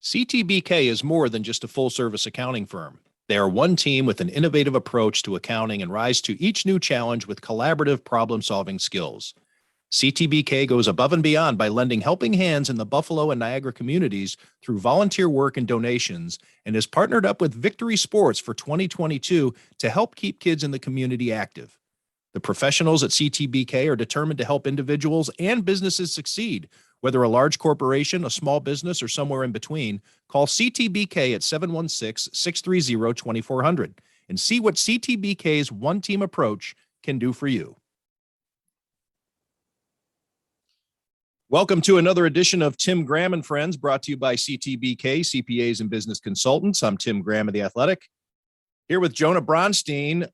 CTBK is more than just a full-service accounting firm. They are one team with an innovative approach to accounting and rise to each new challenge with collaborative problem-solving skills. CTBK goes above and beyond by lending helping hands in the Buffalo and Niagara communities through volunteer work and donations, and is partnered up with Victory Sports for 2022 to help keep kids in the community active. The professionals at CTBK are determined to help individuals and businesses succeed. Whether a large corporation, a small business, or somewhere in between, call CTBK at 716-630-2400 and see what CTBK's one-team approach can do for you. Welcome to another edition of Tim Graham and Friends, brought to you by CTBK, CPAs and Business Consultants. I'm Tim Graham of The Athletic, here with Jonah Bronstein.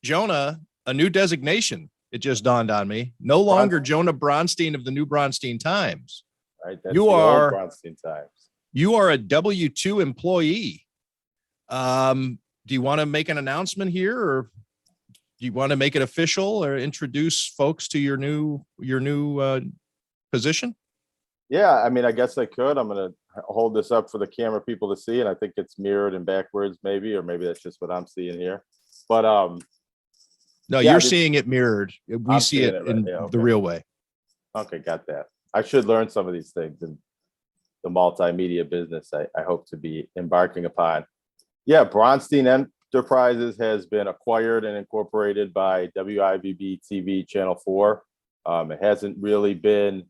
Jonah, a new designation. It just dawned on me. No longer Jonah Bronstein of the New Bronstein Times. Right, that's the old Bronstein Times. You are a W-2 employee. Do you want to make an announcement here, or do you want to make it official or introduce folks to your new position? Yeah, I mean, I guess I could. I'm going to hold this up for the camera people to see, and I think it's mirrored and backwards, maybe, or maybe that's just what I'm seeing here. But no, yeah, you're seeing it mirrored. We see it in the real way. Okay, got that. I should learn some of these things in the multimedia business I hope to be embarking upon. Yeah, Bronstein Enterprises has been acquired and incorporated by WIBB TV Channel 4. It hasn't really been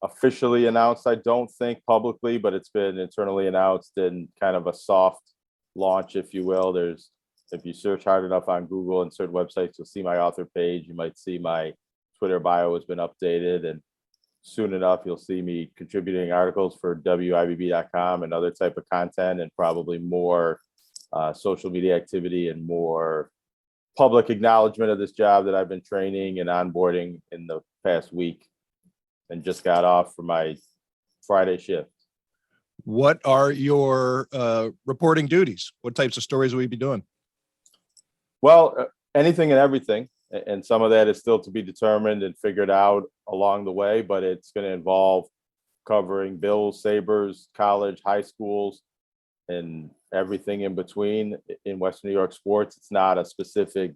officially announced, I don't think, publicly, but it's been internally announced in kind of a soft launch, if you will. If you search hard enough on Google and certain websites, you'll see my author page. You might see my Twitter bio has been updated, and soon enough, you'll see me contributing articles for WIBB.com and other type of content, and probably more social media activity and more public acknowledgement of this job that I've been training and onboarding in the past week, and just got off for my Friday shift. What are your reporting duties? What types of stories will you be doing? Well, anything and everything, and some of that is still to be determined and figured out along the way, but it's going to involve covering Bills, Sabres, college, high schools, and everything in between in Western New York sports. It's not a specific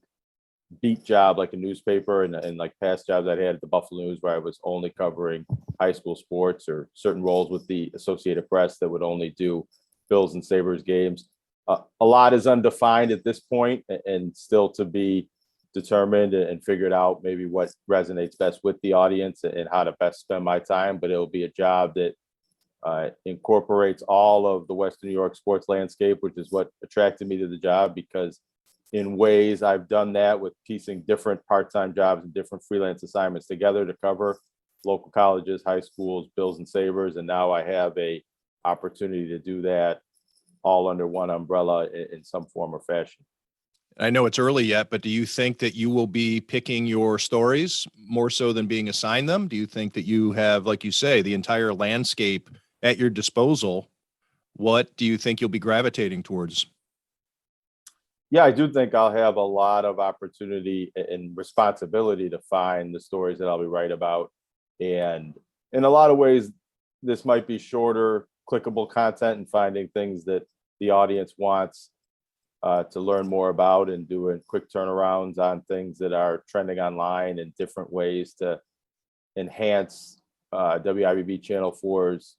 beat job like a newspaper and like past jobs I had at the Buffalo News, where I was only covering high school sports, or certain roles with the Associated Press that would only do Bills and Sabres games. A lot is undefined at this point and still to be determined and figured out, maybe what resonates best with the audience and how to best spend my time. But it'll be a job that incorporates all of the Western New York sports landscape, which is what attracted me to the job, because in ways I've done that with piecing different part-time jobs and different freelance assignments together to cover local colleges, high schools, Bills and Sabres. And now I have a opportunity to do that all under one umbrella in some form or fashion. I know it's early yet, but do you think that you will be picking your stories more so than being assigned them? Do you think that you have, like you say, the entire landscape at your disposal? What do you think you'll be gravitating towards? Yeah, I do think I'll have a lot of opportunity and responsibility to find the stories that I'll be writing about. And in a lot of ways, this might be shorter, clickable content and finding things that the audience wants to learn more about, and doing quick turnarounds on things that are trending online, and different ways to enhance WIBB Channel 4's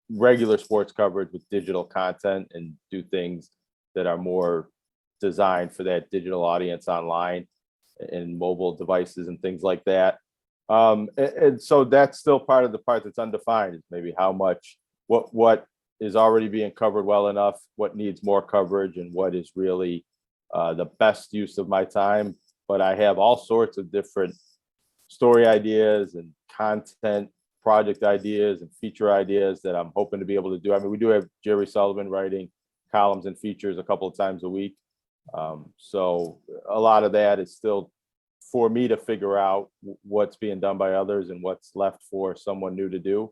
regular sports coverage with digital content, and do things that are more designed for that digital audience online and mobile devices and things like that. And so that's still part of the part that's undefined, is maybe how much, what is already being covered well enough, what needs more coverage, and what is really the best use of my time. But I have all sorts of different story ideas and content project ideas and feature ideas that I'm hoping to be able to do. I mean, we do have Jerry Sullivan writing columns and features a couple of times a week. So a lot of that is still for me to figure out what's being done by others and what's left for someone new to do.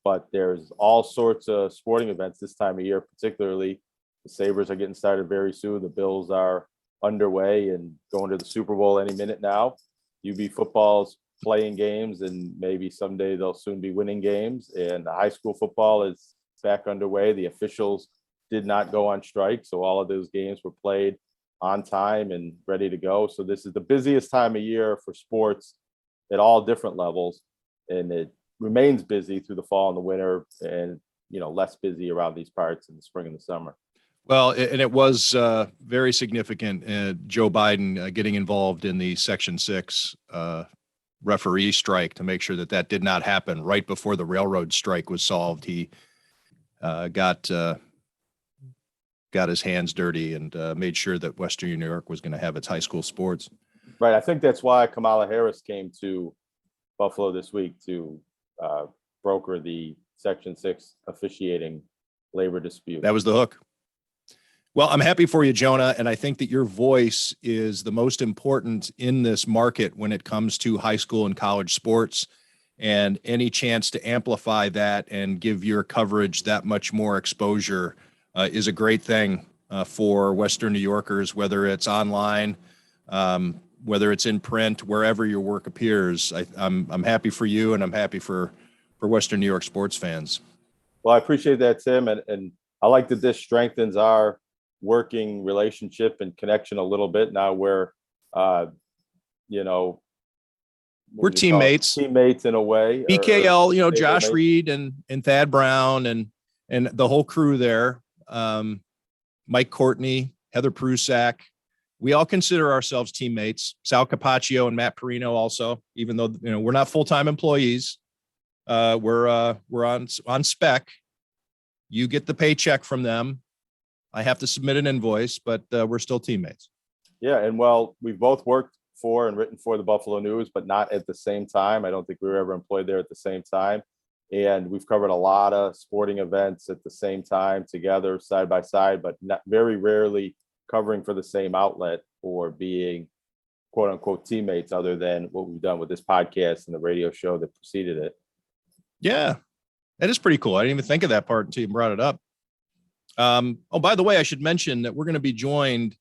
But there's all sorts of sporting events this time of year, particularly. The Sabres are getting started very soon. The Bills are underway and going to the Super Bowl any minute now. UB football's playing games, and maybe someday they'll soon be winning games. And high school football is back underway. The officials did not go on strike, so all of those games were played on time and ready to go. So this is the busiest time of year for sports at all different levels, and it remains busy through the fall and the winter, and less busy around these parts in the spring and the summer. Well, and it was very significant, Joe Biden getting involved in the Section 6 referee strike to make sure that did not happen right before the railroad strike was solved. He got his hands dirty and made sure that Western New York was going to have its high school sports. Right. I think that's why Kamala Harris came to Buffalo this week to broker the Section 6 officiating labor dispute. That was the hook. Well, I'm happy for you, Jonah, and I think that your voice is the most important in this market when it comes to high school and college sports, and any chance to amplify that and give your coverage that much more exposure is a great thing for Western New Yorkers, whether it's online, whether it's in print, wherever your work appears. I'm happy for you, and I'm happy for Western New York sports fans. Well, I appreciate that, Tim, and I like that this strengthens our working relationship and connection a little bit. Now we're we're teammates in a way. BKL, Josh Reed and Thad Brown and the whole crew there. Mike Courtney, Heather Prusak, we all consider ourselves teammates. Sal Capaccio and Matt Perino also, even though we're not full-time employees. We're on spec. You get the paycheck from them. I have to submit an invoice, but we're still teammates. Yeah, and we've both worked for and written for the Buffalo News, but not at the same time. I don't think we were ever employed there at the same time. And we've covered a lot of sporting events at the same time together, side by side, but not very rarely covering for the same outlet or being quote unquote teammates, other than what we've done with this podcast and the radio show that preceded it. Yeah, that is pretty cool. I didn't even think of that part until you brought it up. By the way, I should mention that we're going to be joined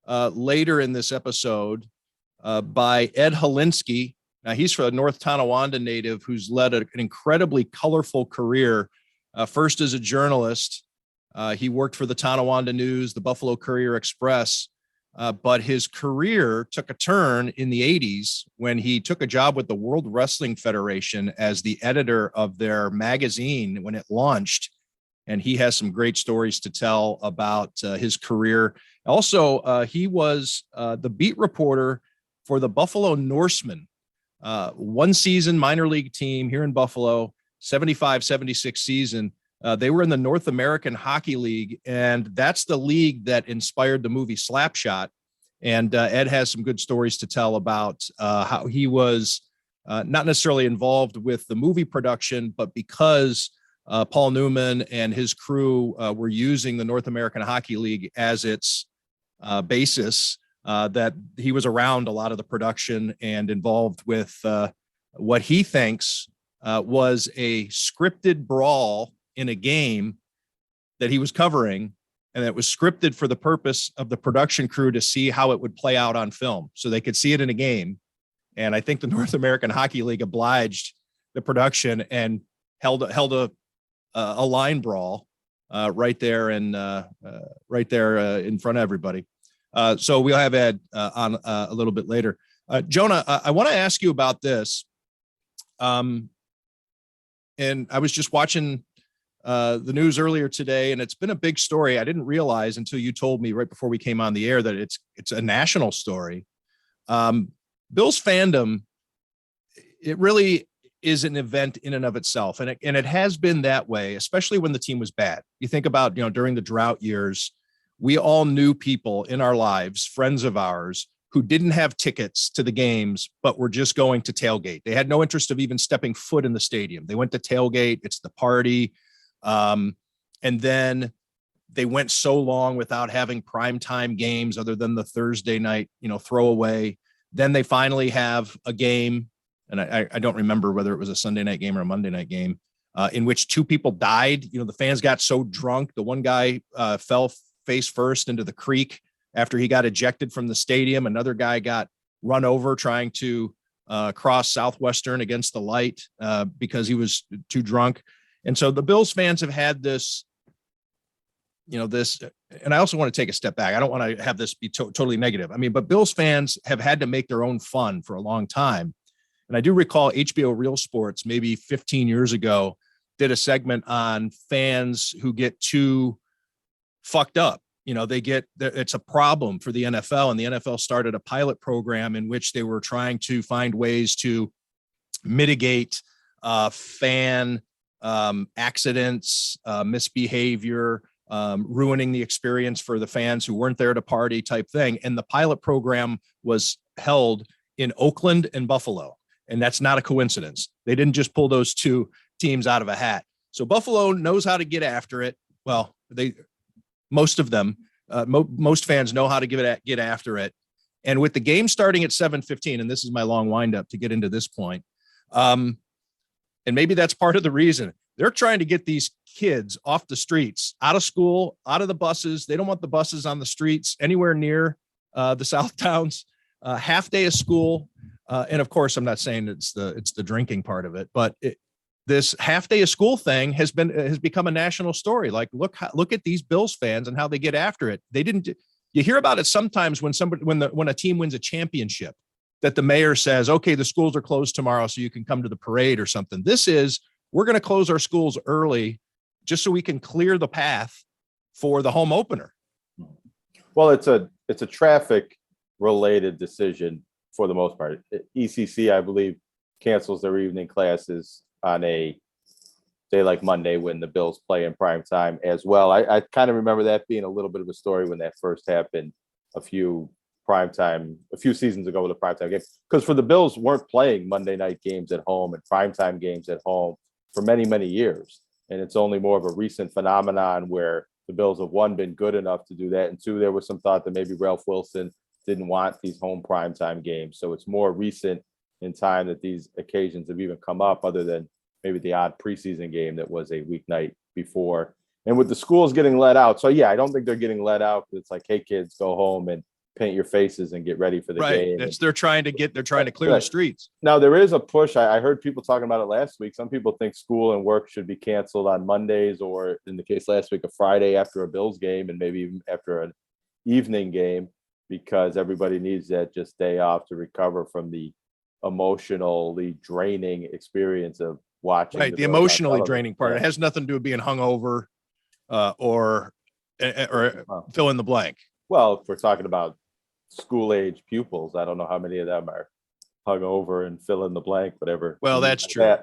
later in this episode by Ed Helinski. Now, he's a North Tonawanda native who's led an incredibly colorful career. First as a journalist, he worked for the Tonawanda News, the Buffalo Courier Express, but his career took a turn in the 80s when he took a job with the World Wrestling Federation as the editor of their magazine when it launched. And he has some great stories to tell about his career. Also, he was the beat reporter for the Buffalo Norsemen, one season minor league team here in Buffalo, 75-76 season. They were in the North American Hockey League, and that's the league that inspired the movie Slapshot. And Ed has some good stories to tell about how he was not necessarily involved with the movie production, but because Paul Newman and his crew were using the North American Hockey League as its basis, that he was around a lot of the production and involved with what he thinks was a scripted brawl in a game that he was covering, and it was scripted for the purpose of the production crew to see how it would play out on film so they could see it in a game. And I think the North American Hockey League obliged the production and held a line brawl right there in front of everybody. So we'll have Ed on a little bit later. Jonah, I want to ask you about this. And I was just watching the news earlier today, and it's been a big story. I didn't realize until you told me right before we came on the air that it's a national story. Bill's fandom, it really is an event in and of itself. And it has been that way, especially when the team was bad. You think about, during the drought years, we all knew people in our lives, friends of ours, who didn't have tickets to the games, but were just going to tailgate. They had no interest of even stepping foot in the stadium. They went to tailgate. It's the party. And then they went so long without having primetime games other than the Thursday night, throwaway. Then they finally have a game. And I don't remember whether it was a Sunday night game or a Monday night game, in which two people died. The fans got so drunk. The one guy fell face first into the creek after he got ejected from the stadium. Another guy got run over trying to cross Southwestern against the light because he was too drunk. And so the Bills fans have had this, and I also want to take a step back. I don't want to have this be totally negative. I mean, but Bills fans have had to make their own fun for a long time. And I do recall HBO Real Sports, maybe 15 years ago, did a segment on fans who get too fucked up. It's a problem for the NFL, and the NFL started a pilot program in which they were trying to find ways to mitigate fan accidents, misbehavior, ruining the experience for the fans who weren't there to party type thing. And the pilot program was held in Oakland and Buffalo. And that's not a coincidence. They didn't just pull those two teams out of a hat. So Buffalo knows how to get after it. Well, most of them, most fans know how to get after it. And with the game starting at 7:15, and this is my long windup to get into this point, and maybe that's part of the reason they're trying to get these kids off the streets, out of school, out of the buses. They don't want the buses on the streets anywhere near the South towns. Half day of school, and of course, I'm not saying it's the drinking part of it, but this half day of school thing has become a national story. Like, look at these Bills fans and how they get after it. You hear about it sometimes when a team wins a championship, that the mayor says, okay, the schools are closed tomorrow, so you can come to the parade or something. We're going to close our schools early just so we can clear the path for the home opener. Well, it's a traffic related decision for the most part. ECC, I believe, cancels their evening classes on a day like Monday when the Bills play in prime time as well. I kind of remember that being a little bit of a story when that first happened a few seasons ago with a primetime game, because for the Bills weren't playing Monday night games at home and primetime games at home for many, many years. And it's only more of a recent phenomenon where the Bills have, one, been good enough to do that, and two, there was some thought that maybe Ralph Wilson didn't want these home primetime games. So it's more recent in time that these occasions have even come up, other than maybe the odd preseason game that was a weeknight before. And with the schools getting let out, so yeah, I don't think they're getting let out. It's like, hey kids, go home and paint your faces and get ready for the game. They're trying to clear the streets. Now there is a push. I heard people talking about it last week. Some people think school and work should be canceled on Mondays, or in the case last week, a Friday after a Bills game, and maybe even after an evening game, because everybody needs that just day off to recover from the emotionally draining experience of watching. Right, the emotionally draining part. It has nothing to do with being hungover or fill in the blank. Well, if we're talking about school age pupils, I don't know how many of them are hungover and fill in the blank, whatever. Well, that's true.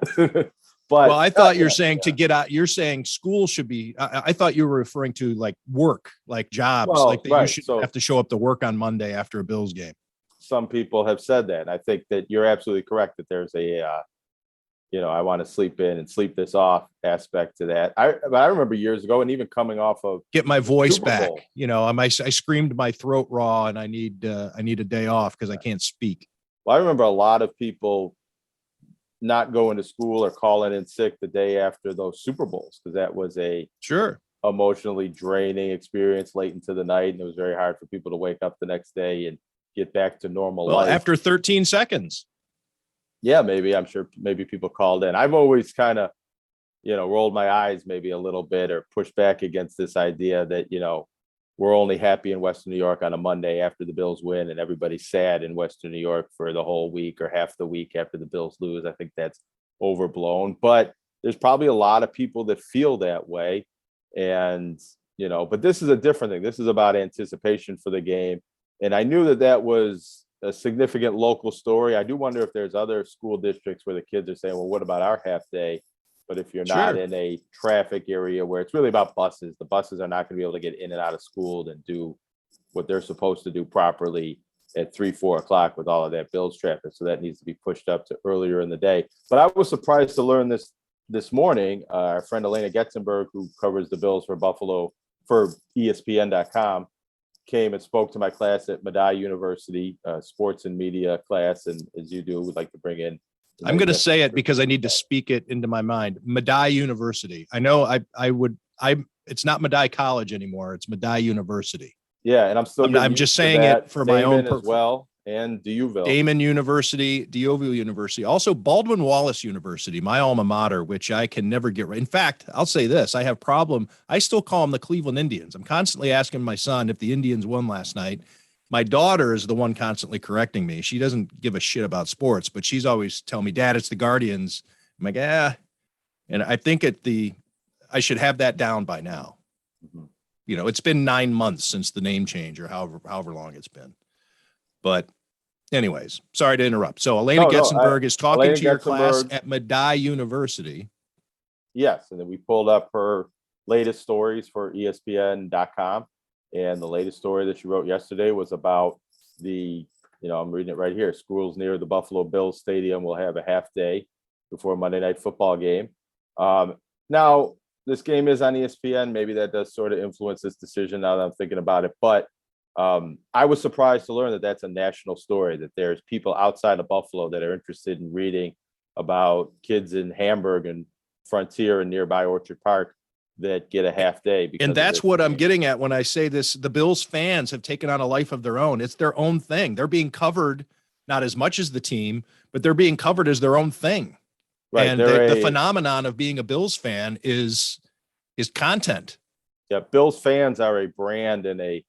But I thought you're saying to get out. You're saying school should be. I thought you were referring to like work, like jobs, like that. Right. You should have to show up to work on Monday after a Bills game. Some people have said that. And I think that you're absolutely correct that there's a, I want to sleep in and sleep this off aspect to that. I remember years ago, and even coming off of get my voice back. I screamed my throat raw, and I need a day off because I can't speak. Well, I remember a lot of people not going to school or calling in sick the day after those Super Bowls, because that was a emotionally draining experience late into the night, and it was very hard for people to wake up the next day and get back to normal life after 13 seconds. Yeah, maybe. I'm sure maybe people called in. I've always kind of, rolled my eyes maybe a little bit, or pushed back against this idea that, we're only happy in Western New York on a Monday after the Bills win, and everybody's sad in Western New York for the whole week or half the week after the Bills lose. I think that's overblown, but there's probably a lot of people that feel that way. And, but this is a different thing. This is about anticipation for the game. And I knew that was a significant local story. I do wonder if there's other school districts where the kids are saying, well, what about our half day? But if you're not in a traffic area where it's really about buses, the buses are not going to be able to get in and out of school and do what they're supposed to do properly at 3-4 o'clock with all of that Bills traffic. So that needs to be pushed up to earlier in the day. But I was surprised to learn this morning. Our friend Elena Getzenberg, who covers the Bills for Buffalo for ESPN.com, came and spoke to my class at Medaille University, sports and media class. And as you do, would like to bring in. I'm going to say it because I need to speak it into my mind. Medaille University. I know it's not Medaille College anymore. It's Medaille University. Yeah. And I'm just saying it for my own as well. and Duville. Damon University, Deauville University, also Baldwin Wallace University, my alma mater, which I can never get right. In fact, I'll say this, I have problem. I still call them the Cleveland Indians. I'm constantly asking my son if the Indians won last night. My daughter is the one constantly correcting me. She doesn't give a shit about sports, but she's always telling me, Dad, it's the Guardians. I'm like, And I think I should have that down by now. Mhm. You know, it's been 9 months since the name change or however long it's been. But anyways, sorry to interrupt. So Elena Getzenberg is talking Elena to your class Getzenberg. at Medaille University. Yes, and then we pulled up her latest stories for ESPN.com. And the latest story that she wrote yesterday was about I'm reading it right here. Schools near the Buffalo Bills Stadium will have a half day before a Monday Night Football game. Now, this game is on ESPN. Maybe that does sort of influence this decision now that I'm thinking about it. But I was surprised to learn that that's a national story, that there's people outside of Buffalo that are interested in reading about kids in Hamburg and Frontier and nearby Orchard Park that get a half day. And that's what I'm getting at when I say this. The Bills fans have taken on a life of their own. It's their own thing. They're being covered, not as much as the team, but they're being covered as their own thing. Right. And the phenomenon of being a Bills fan is content. Yeah. Bills fans are a brand and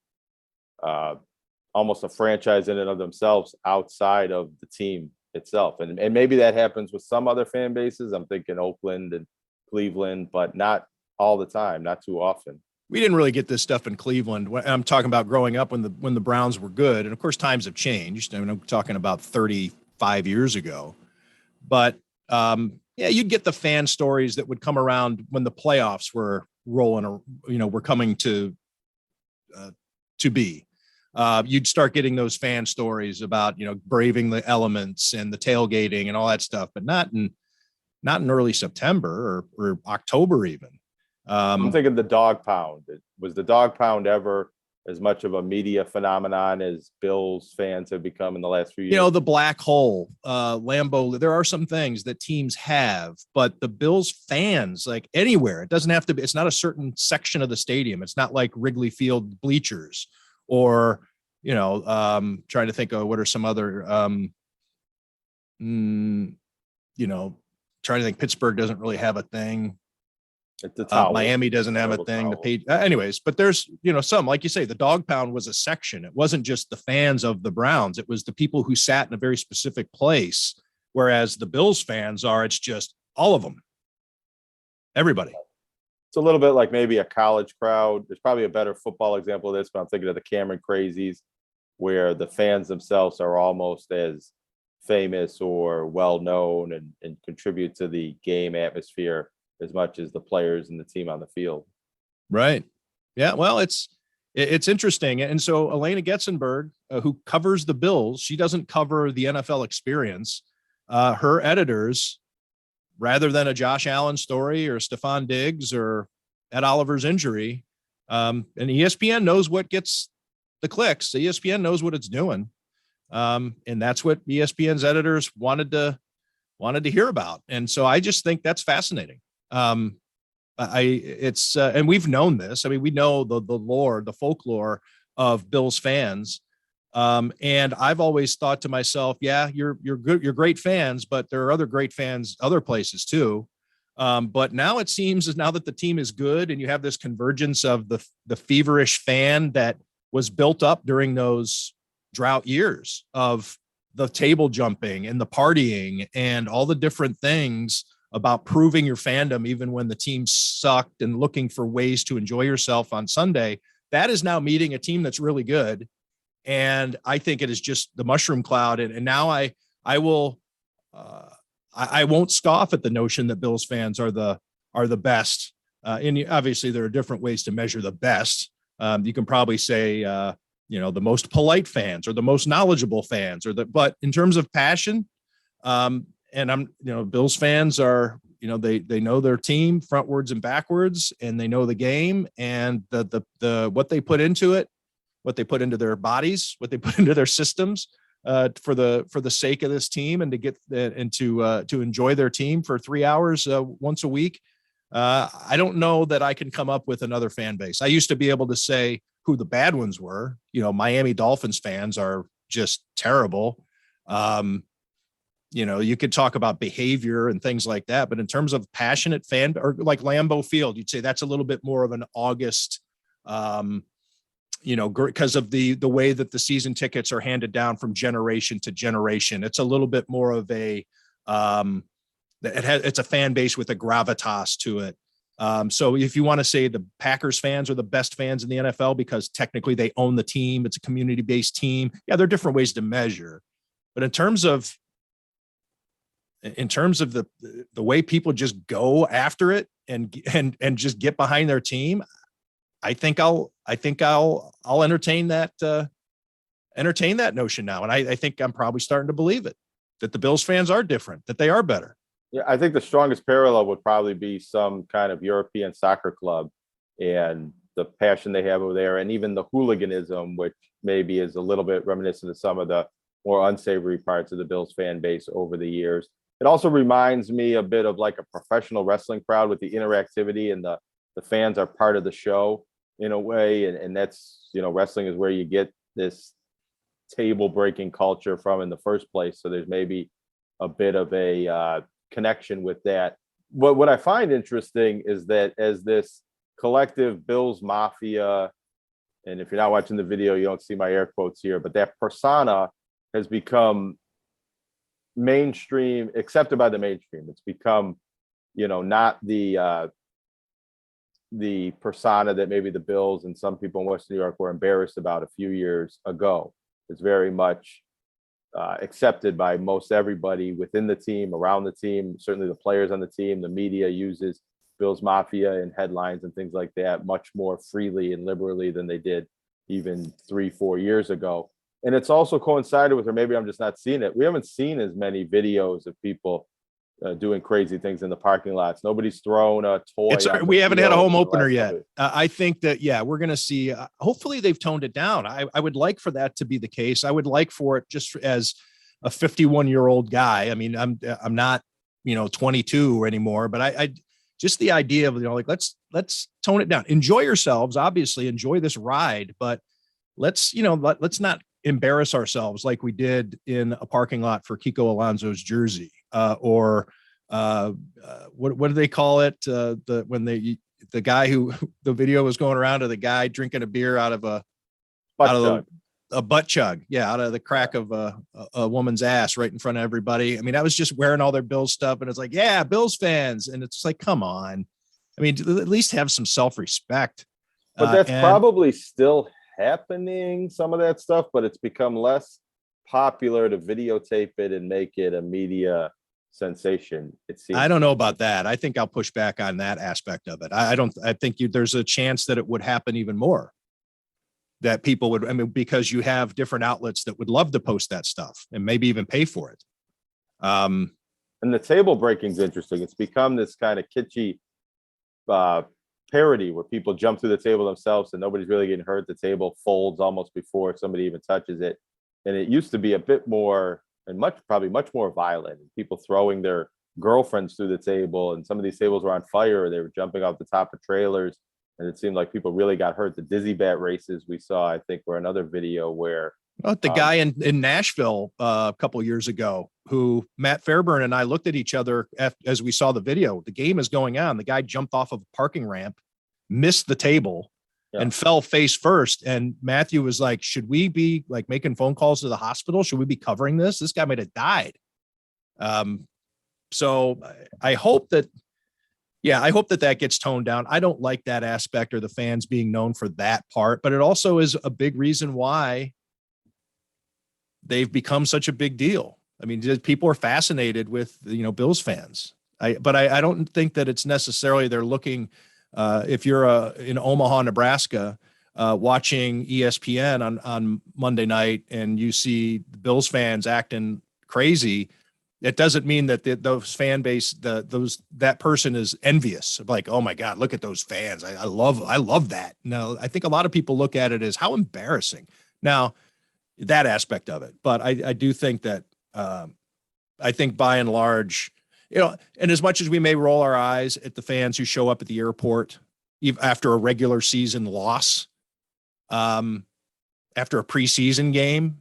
almost a franchise in and of themselves outside of the team itself. And maybe that happens with some other fan bases. I'm thinking Oakland and Cleveland, but not all the time, not too often. We didn't really get this stuff in Cleveland. I'm talking about growing up when the Browns were good. And of course, times have changed. I mean, I'm talking about 35 years ago. But you'd get the fan stories that would come around when the playoffs were rolling, were coming to be. You'd start getting those fan stories about, braving the elements and the tailgating and all that stuff, but not in early September or October even. I'm thinking the dog pound. Was the dog pound ever as much of a media phenomenon as Bills fans have become in the last few years? The black hole, Lambeau, there are some things that teams have, but the Bills fans, like anywhere, it doesn't have to be, it's not a certain section of the stadium. It's not like Wrigley Field bleachers or, trying to think of what are some other, trying to think Pittsburgh doesn't really have a thing. Miami doesn't have a thing. Anyways, but there's, some, like you say, the dog pound was a section. It wasn't just the fans of the Browns. It was the people who sat in a very specific place. Whereas the Bills fans it's just all of them. Everybody. It's a little bit like maybe a college crowd. There's probably a better football example of this, but I'm thinking of the Cameron Crazies, where the fans themselves are almost as famous or well-known and contribute to the game atmosphere as much as the players and the team on the field. Right. Yeah. Well, it's interesting. And so Elena Getzenberg, who covers the Bills, she doesn't cover the NFL experience. Her editors, rather than a Josh Allen story or Stephon Diggs or Ed Oliver's injury, and ESPN knows what gets the clicks. The ESPN knows what it's doing. And that's what ESPN's editors wanted to hear about. And so I just think that's fascinating. And we've known this. I mean, we know the lore, the folklore of Bills fans. And I've always thought to myself, yeah, you're good. You're great fans, but there are other great fans, other places too. But now it seems now that the team is good and you have this convergence of the feverish fan that was built up during those drought years of the table jumping and the partying and all the different things about proving your fandom, even when the team sucked and looking for ways to enjoy yourself on Sunday. That is now meeting a team that's really good. And I think it is just the mushroom cloud. And now I won't scoff at the notion that Bills fans are the best. And obviously there are different ways to measure the best. You can probably say, the most polite fans or the most knowledgeable fans but in terms of passion, and Bills fans are, they know their team frontwards and backwards, and they know the game and the what they put into it, what they put into their bodies, what they put into their systems for the sake of this team and to get and to enjoy their team for 3 hours once a week. I don't know that I can come up with another fan base. I used to be able to say who the bad ones were. Miami Dolphins fans are just terrible. You could talk about behavior and things like that, but in terms of passionate fan, or like Lambeau Field, you'd say that's a little bit more of an August, because of the way that the season tickets are handed down from generation to generation. It's a little bit more of a, it's a fan base with a gravitas to it. So if you want to say the Packers fans are the best fans in the NFL because technically they own the team, it's a community-based team. Yeah, there are different ways to measure, but in terms of the way people just go after it and just get behind their team, I think I'll entertain that notion now. And I think I'm probably starting to believe it, that the Bills fans are different, that they are better. Yeah, I think the strongest parallel would probably be some kind of European soccer club and the passion they have over there, and even the hooliganism, which maybe is a little bit reminiscent of some of the more unsavory parts of the Bills fan base over the years. It also reminds me a bit of like a professional wrestling crowd with the interactivity, and the fans are part of the show in a way. And that's, wrestling is where you get this table breaking culture from in the first place. So there's maybe a bit of a connection with that. But what I find interesting is that as this collective Bills Mafia, and if you're not watching the video, you don't see my air quotes here, but that persona has become mainstream, accepted by the mainstream. It's become, not the persona that maybe the Bills and some people in Western New York were embarrassed about a few years ago. It's very much accepted by most everybody within the team, around the team, certainly the players on the team. The media uses Bills Mafia in headlines and things like that much more freely and liberally than they did even 3-4 years ago. And it's also coincided with, or maybe I'm just not seeing it, we haven't seen as many videos of people doing crazy things in the parking lots. Nobody's thrown a toy. We haven't had a home opener yet. I think that, we're going to see, hopefully they've toned it down. I would like for that to be the case. I would like for it, just as a 51-year-old guy. I mean, I'm not, 22 anymore, but I just the idea of, let's tone it down, enjoy yourselves, obviously enjoy this ride, but let's not embarrass ourselves like we did in a parking lot for Kiko Alonso's jersey, what do they call it? The guy who the video was going around of the guy drinking a beer out of a butt chug. Yeah. Out of the crack of a woman's ass right in front of everybody. I mean, I was just wearing all their Bills stuff, and it's like, yeah, Bills fans. And it's like, come on. I mean, at least have some self-respect. But that's probably still happening, some of that stuff, but it's become less popular to videotape it and make it a media sensation. It seems. I don't know about that. I think I'll push back on that aspect of it. I think there's a chance that it would happen even more, that people would, because you have different outlets that would love to post that stuff and maybe even pay for it. And the table breaking is interesting. It's become this kind of kitschy parody where people jump through the table themselves and nobody's really getting hurt. The table folds almost before somebody even touches it. And it used to be a bit more, and probably much more violent. People throwing their girlfriends through the table, and some of these tables were on fire, or they were jumping off the top of trailers, and it seemed like people really got hurt. The dizzy bat races we saw, I think, were another video where the guy in Nashville a couple of years ago, who Matt Fairburn and I looked at each other as we saw the video. The game is going on. The guy jumped off of a parking ramp, missed the table, and fell face first. And Matthew was like, should we be like making phone calls to the hospital? Should we be covering this? This guy might have died. So I hope that gets toned down. I don't like that aspect, or the fans being known for that part, but it also is a big reason why they've become such a big deal. I mean, people are fascinated with, Bills fans. But I don't think that it's necessarily they're looking, if you're in Omaha, Nebraska, watching ESPN on Monday night, and you see Bills fans acting crazy, it doesn't mean that those fan base, that person is envious. Like, oh my God, look at those fans. I love that. No, I think a lot of people look at it as how embarrassing. Now, that aspect of it, but I do think that I think by and large, and as much as we may roll our eyes at the fans who show up at the airport after a regular season loss, after a preseason game,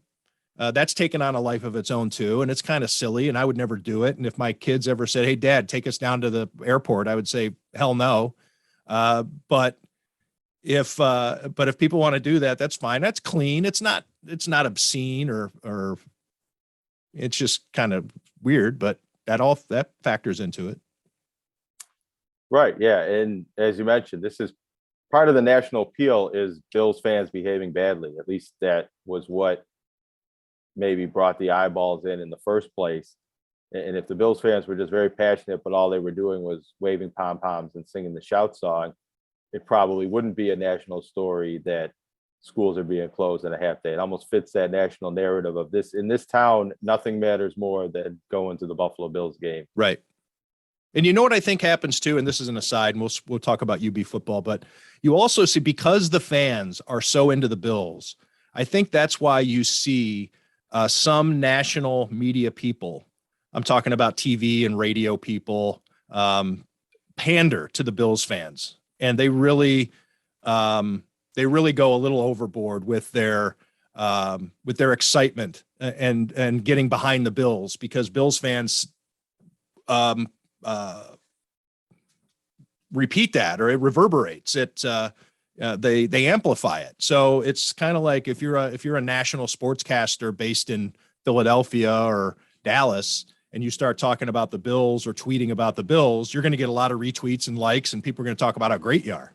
That's taken on a life of its own too. And it's kind of silly, and I would never do it. And if my kids ever said, "Hey dad, take us down to the airport," I would say, "Hell no." But if people want to do that, that's fine. That's clean. It's not obscene or it's just kind of weird, but that factors into it. Right. Yeah. And as you mentioned, this is part of the national appeal is Bills fans behaving badly. At least that was what maybe brought the eyeballs in the first place. And if the Bills fans were just very passionate, but all they were doing was waving pom poms and singing the shout song, it probably wouldn't be a national story that schools are being closed in a half day. It almost fits that national narrative of this in this town. Nothing matters more than going to the Buffalo Bills game. Right. And you know what I think happens too, and this is an aside, and we'll talk about UB football, but you also see, because the fans are so into the Bills, I think that's why you see some national media people, I'm talking about TV and radio people, pander to the Bills fans, and they really go a little overboard with their excitement and getting behind the Bills, because Bills fans repeat that, or it reverberates it. They amplify it. So it's kind of like if you're a national sportscaster based in Philadelphia or Dallas, and you start talking about the Bills or tweeting about the Bills, you're going to get a lot of retweets and likes, and people are going to talk about how great you are.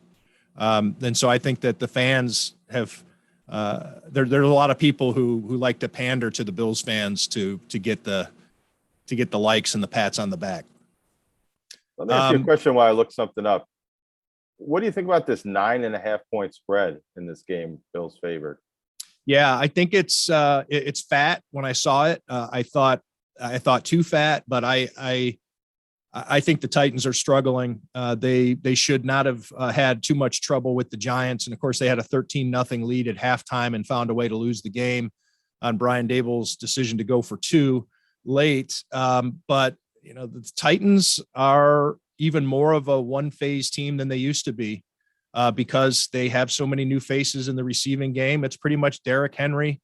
And so I think that the fans have there's a lot of people who like to pander to the Bills fans to get the likes and the pats on the back. Let me ask you a question while I look something up. What do you think about this 9.5 point spread in this game? Bills favored. Yeah, I think it's fat. When I saw it, I thought too fat, but I think the Titans are struggling. They should not have had too much trouble with the Giants, and of course they had a 13-0 lead at halftime and found a way to lose the game on Brian Daboll's decision to go for two late. But the Titans are even more of a one-phase team than they used to be, because they have so many new faces in the receiving game. It's pretty much Derrick Henry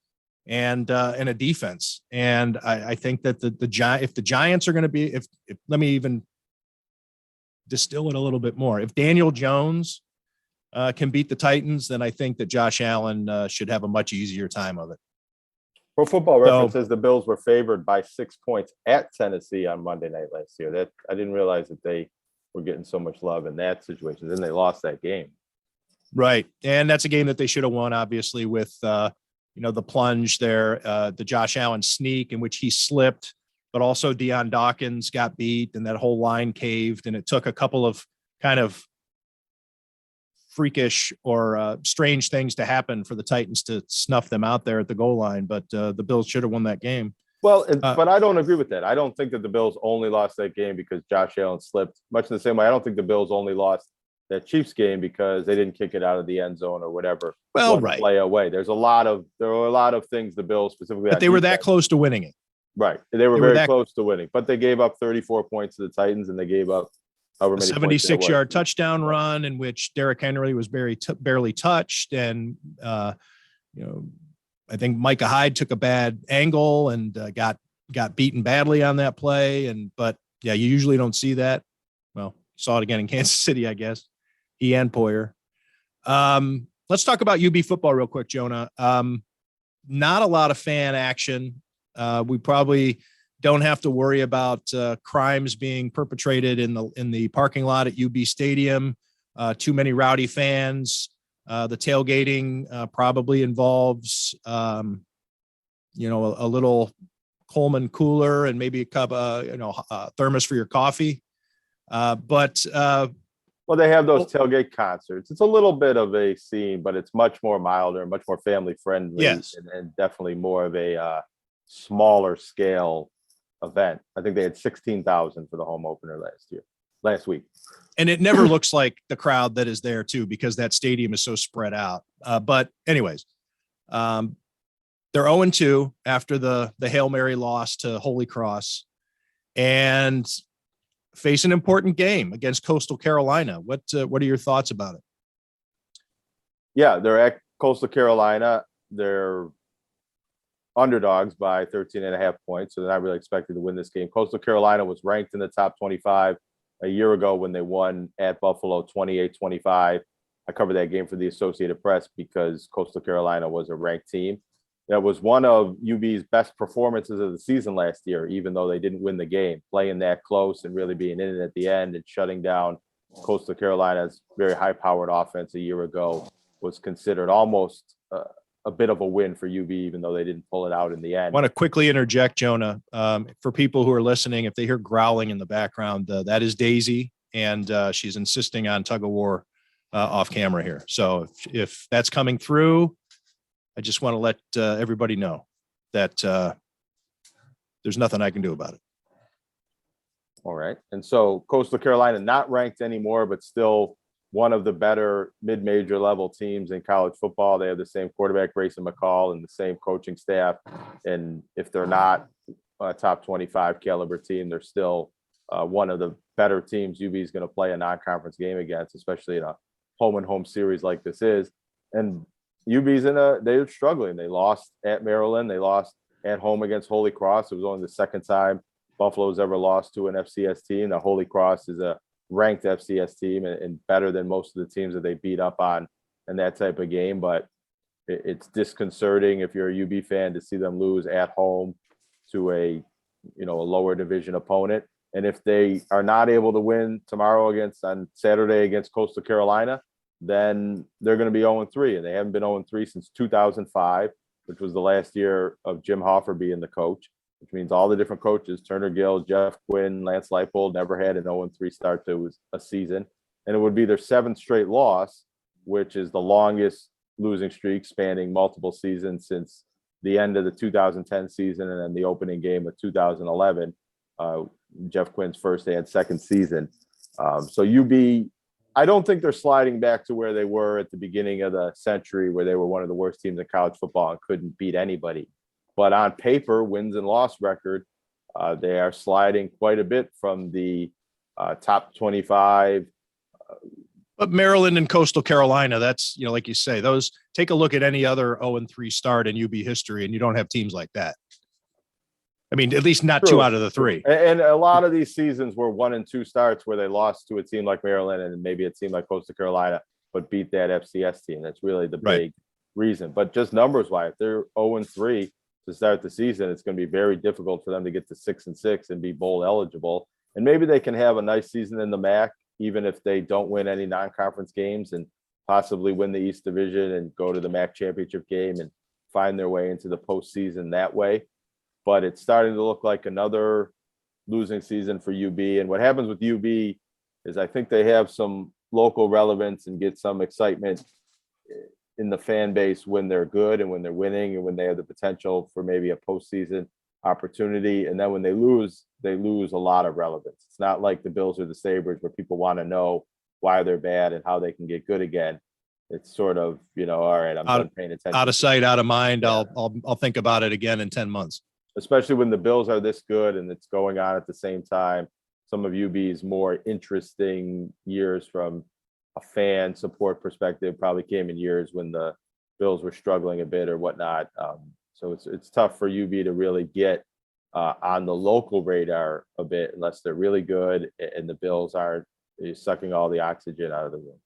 and a defense. And I think that if the Giants are going to be, if let me even distill it a little bit more. If Daniel Jones can beat the Titans, then I think that Josh Allen should have a much easier time of it. Pro Football Reference says the Bills were favored by 6 points at Tennessee on Monday night last year. That I didn't realize that they were getting so much love in that situation. Then they lost that game. Right. And that's a game that they should have won, obviously, with the plunge there, the Josh Allen sneak in which he slipped, but also Deion Dawkins got beat and that whole line caved. And it took a couple of kind of freakish or strange things to happen for the Titans to snuff them out there at the goal line. But the Bills should have won that game. Well, but I don't agree with that. I don't think that the Bills only lost that game because Josh Allen slipped. Much in the same way, I don't think the Bills only lost that Chiefs game because they didn't kick it out of the end zone or whatever. Well, right. Play away. There were a lot of things the Bills specifically. But they were that close to winning it. Right. They were very close to winning, but they gave up 34 points to the Titans, and they gave up a 76-yard touchdown run in which Derrick Henry was barely touched. And, I think Micah Hyde took a bad angle and got beaten badly on that play. But yeah, you usually don't see that. Well, saw it again in Kansas City, I guess. He and Poyer. Let's talk about UB football real quick, Jonah. Not a lot of fan action. We probably don't have to worry about crimes being perpetrated in the parking lot at UB Stadium. Too many rowdy fans. The tailgating probably involves, a little Coleman cooler and maybe a cup, thermos for your coffee. Well, they have those tailgate concerts. It's a little bit of a scene, but it's much more milder, much more family friendly, yes, and definitely more of a smaller scale event. I think they had 16,000 for the home opener last week. And it never looks like the crowd that is there too, because that stadium is so spread out. But anyways, they're 0-2 after the Hail Mary loss to Holy Cross and face an important game against Coastal Carolina. What are your thoughts about it? Yeah, they're at Coastal Carolina. They're underdogs by 13.5 points, so they're not really expected to win this game. Coastal Carolina was ranked in the top 25 a year ago when they won at Buffalo 28-25. I covered that game for the Associated Press because Coastal Carolina was a ranked team. That was one of UB's best performances of the season last year, even though they didn't win the game. Playing that close and really being in it at the end and shutting down Coastal Carolina's very high-powered offense a year ago was considered almost a bit of a win for UB, even though they didn't pull it out in the end. I want to quickly interject, Jonah. For people who are listening, if they hear growling in the background, that is Daisy, and she's insisting on tug of war off camera here. So if that's coming through, I just want to let everybody know that there's nothing I can do about it. All right. And so Coastal Carolina not ranked anymore, but still one of the better mid-major level teams in college football. They have the same quarterback, Grayson McCall, and the same coaching staff. And if they're not a top 25 caliber team, they're still one of the better teams UB is going to play a non-conference game against, especially in a home series like this is. And UB's they're struggling. They lost at Maryland. They lost at home against Holy Cross. It was only the second time Buffalo's ever lost to an FCS team. Now, Holy Cross is a ranked FCS team and better than most of the teams that they beat up on in that type of game. But it's disconcerting if you're a UB fan to see them lose at home to a lower division opponent. And if they are not able to win tomorrow on Saturday against Coastal Carolina, then they're going to be 0-3. And they haven't been 0-3 since 2005, which was the last year of Jim Hoffer being the coach, which means all the different coaches, Turner Gill, Jeff Quinn, Lance Leipold, never had an 0-3 start to a season. And it would be their seventh straight loss, which is the longest losing streak spanning multiple seasons since the end of the 2010 season and then the opening game of 2011, Jeff Quinn's first and second season. So UB, I don't think they're sliding back to where they were at the beginning of the century, where they were one of the worst teams in college football and couldn't beat anybody. But on paper, wins and loss record, they are sliding quite a bit from the top 25. But Maryland and Coastal Carolina, that's, like you say, those, take a look at any other 0-3 start in UB history, and you don't have teams like that. I mean, at least not True. 2 out of the 3. And a lot of these seasons were 1-2 starts where they lost to a team like Maryland and maybe a team like Coastal Carolina, but beat that FCS team. That's really the big reason. But just numbers wise, if they're 0-3 to start the season, it's going to be very difficult for them to get to 6-6 and be bowl eligible. And maybe they can have a nice season in the MAC, even if they don't win any non-conference games, and possibly win the East Division and go to the MAC championship game and find their way into the postseason that way. But it's starting to look like another losing season for UB. And what happens with UB is I think they have some local relevance and get some excitement in the fan base when they're good and when they're winning and when they have the potential for maybe a postseason opportunity. And then when they lose a lot of relevance. It's not like the Bills or the Sabres where people want to know why they're bad and how they can get good again. It's sort of, all right, I'm done paying attention. Out of sight, out of mind. Yeah. I'll think about it again in 10 months. Especially when the Bills are this good and it's going on at the same time. Some of UB's more interesting years from a fan support perspective probably came in years when the Bills were struggling a bit or whatnot. So it's tough for UB to really get on the local radar a bit unless they're really good and the Bills aren't sucking all the oxygen out of the room.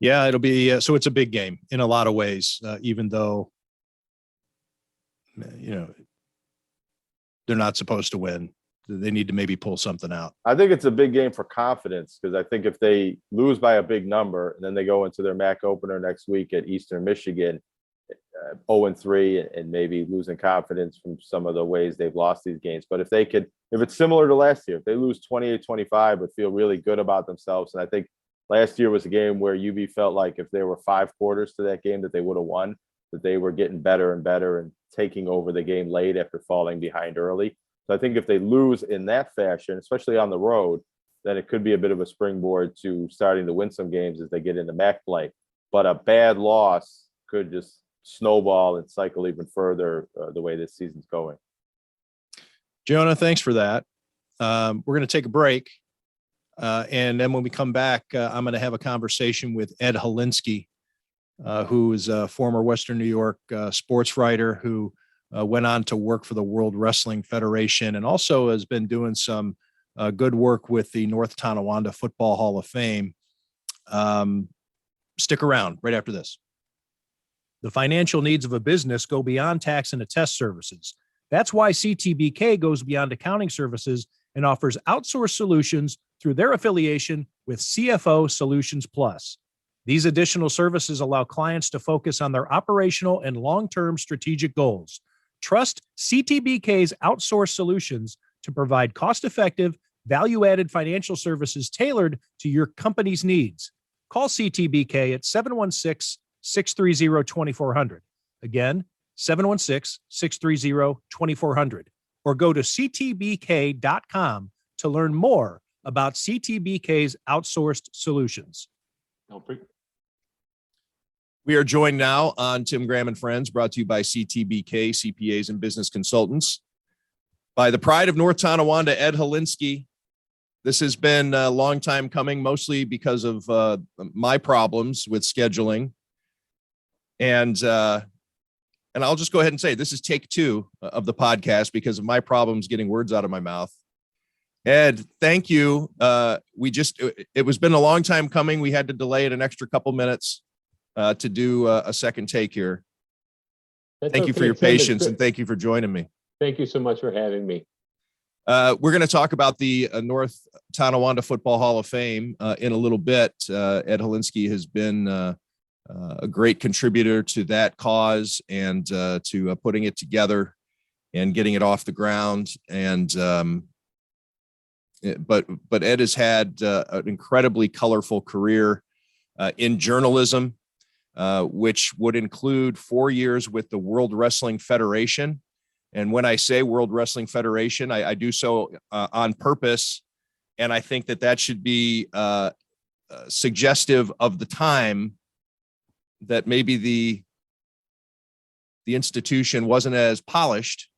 Yeah, it'll be so it's a big game in a lot of ways, even though they're not supposed to win. They need to maybe pull something out. I think it's a big game for confidence because I think if they lose by a big number and then they go into their MAC opener next week at Eastern Michigan, 0-3 and maybe losing confidence from some of the ways they've lost these games. But if it's similar to last year, if they lose 28-25 but feel really good about themselves, and I think last year was a game where UB felt like if there were 5 quarters to that game that they would have won, that they were getting better and better and taking over the game late after falling behind early. So I think if they lose in that fashion, especially on the road, then it could be a bit of a springboard to starting to win some games as they get into MAC play. But a bad loss could just snowball and cycle even further the way this season's going. Jonah, thanks for that. We're going to take a break. And then when we come back, I'm going to have a conversation with Ed Helinski, who is a former Western New York sports writer who went on to work for the World Wrestling Federation and also has been doing some good work with the North Tonawanda Football Hall of Fame. Stick around right after this. The financial needs of a business go beyond tax and attest services. That's why CTBK goes beyond accounting services and offers outsourced solutions through their affiliation with CFO Solutions Plus. These additional services allow clients to focus on their operational and long-term strategic goals. Trust CTBK's outsourced solutions to provide cost-effective, value-added financial services tailored to your company's needs. Call CTBK at 716-630-2400. Again, 716-630-2400. Or go to ctbk.com to learn more about CTBK's outsourced solutions. We are joined now on Tim Graham and Friends, brought to you by CTBK, CPAs and Business Consultants, by the pride of North Tonawanda, Ed Helinski. This has been a long time coming, mostly because of my problems with scheduling. And I'll just go ahead and say this is take 2 of the podcast because of my problems getting words out of my mouth. Ed, thank you. It was been a long time coming. We had to delay it an extra couple minutes to do a second take here. Thank you for your patience and thank you for joining me. Thank you so much for having me. We're going to talk about the North Tonawanda Football Hall of Fame in a little bit. Ed Helinski has been a great contributor to that cause and to putting it together and getting it off the ground. And but Ed has had an incredibly colorful career in journalism, which would include 4 years with the World Wrestling Federation. And when I say World Wrestling Federation, I do so on purpose. And I think that should be suggestive of the time that maybe the institution wasn't as polished.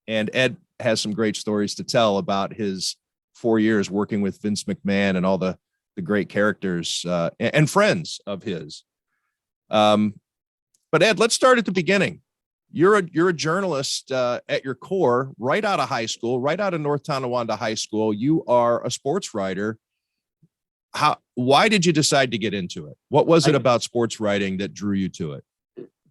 And Ed has some great stories to tell about his 4 years working with Vince McMahon and all the great characters and friends of his. But Ed, let's start at the beginning. You're a journalist at your core, right out of high school, right out of North Tonawanda High School. You are a sports writer. Why did you decide to get into it? What was it about sports writing that drew you to it?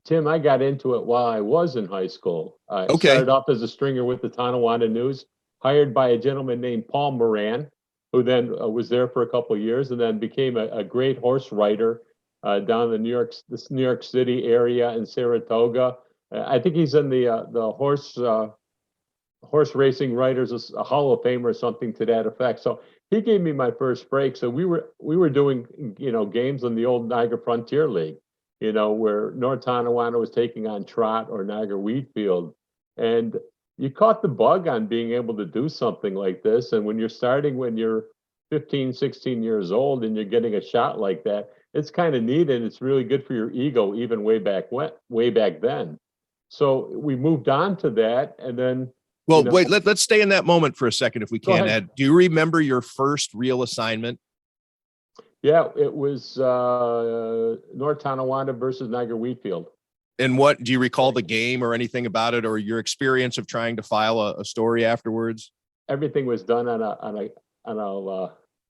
Tim, I got into it while I was in high school. I started off as a stringer with the Tonawanda News, hired by a gentleman named Paul Moran, who then was there for a couple of years and then became a great horse writer down in the New York City area in Saratoga. I think he's in the horse racing writers Hall of Fame or something to that effect. So he gave me my first break. So we were doing games in the old Niagara Frontier League, where North Tonawanda was taking on Trot or Niagara Wheatfield, and you caught the bug on being able to do something like this. And when you're starting when you're 15, 16 years old and you're getting a shot like that, it's kind of neat and it's really good for your ego, even way back then. So we moved on to that, and then. Well, wait. Let's stay in that moment for a second, if we can. Ed, do you remember your first real assignment? Yeah, it was North Tonawanda versus Niagara Wheatfield. And what do you recall the game or anything about it, or your experience of trying to file a story afterwards? Everything was done on a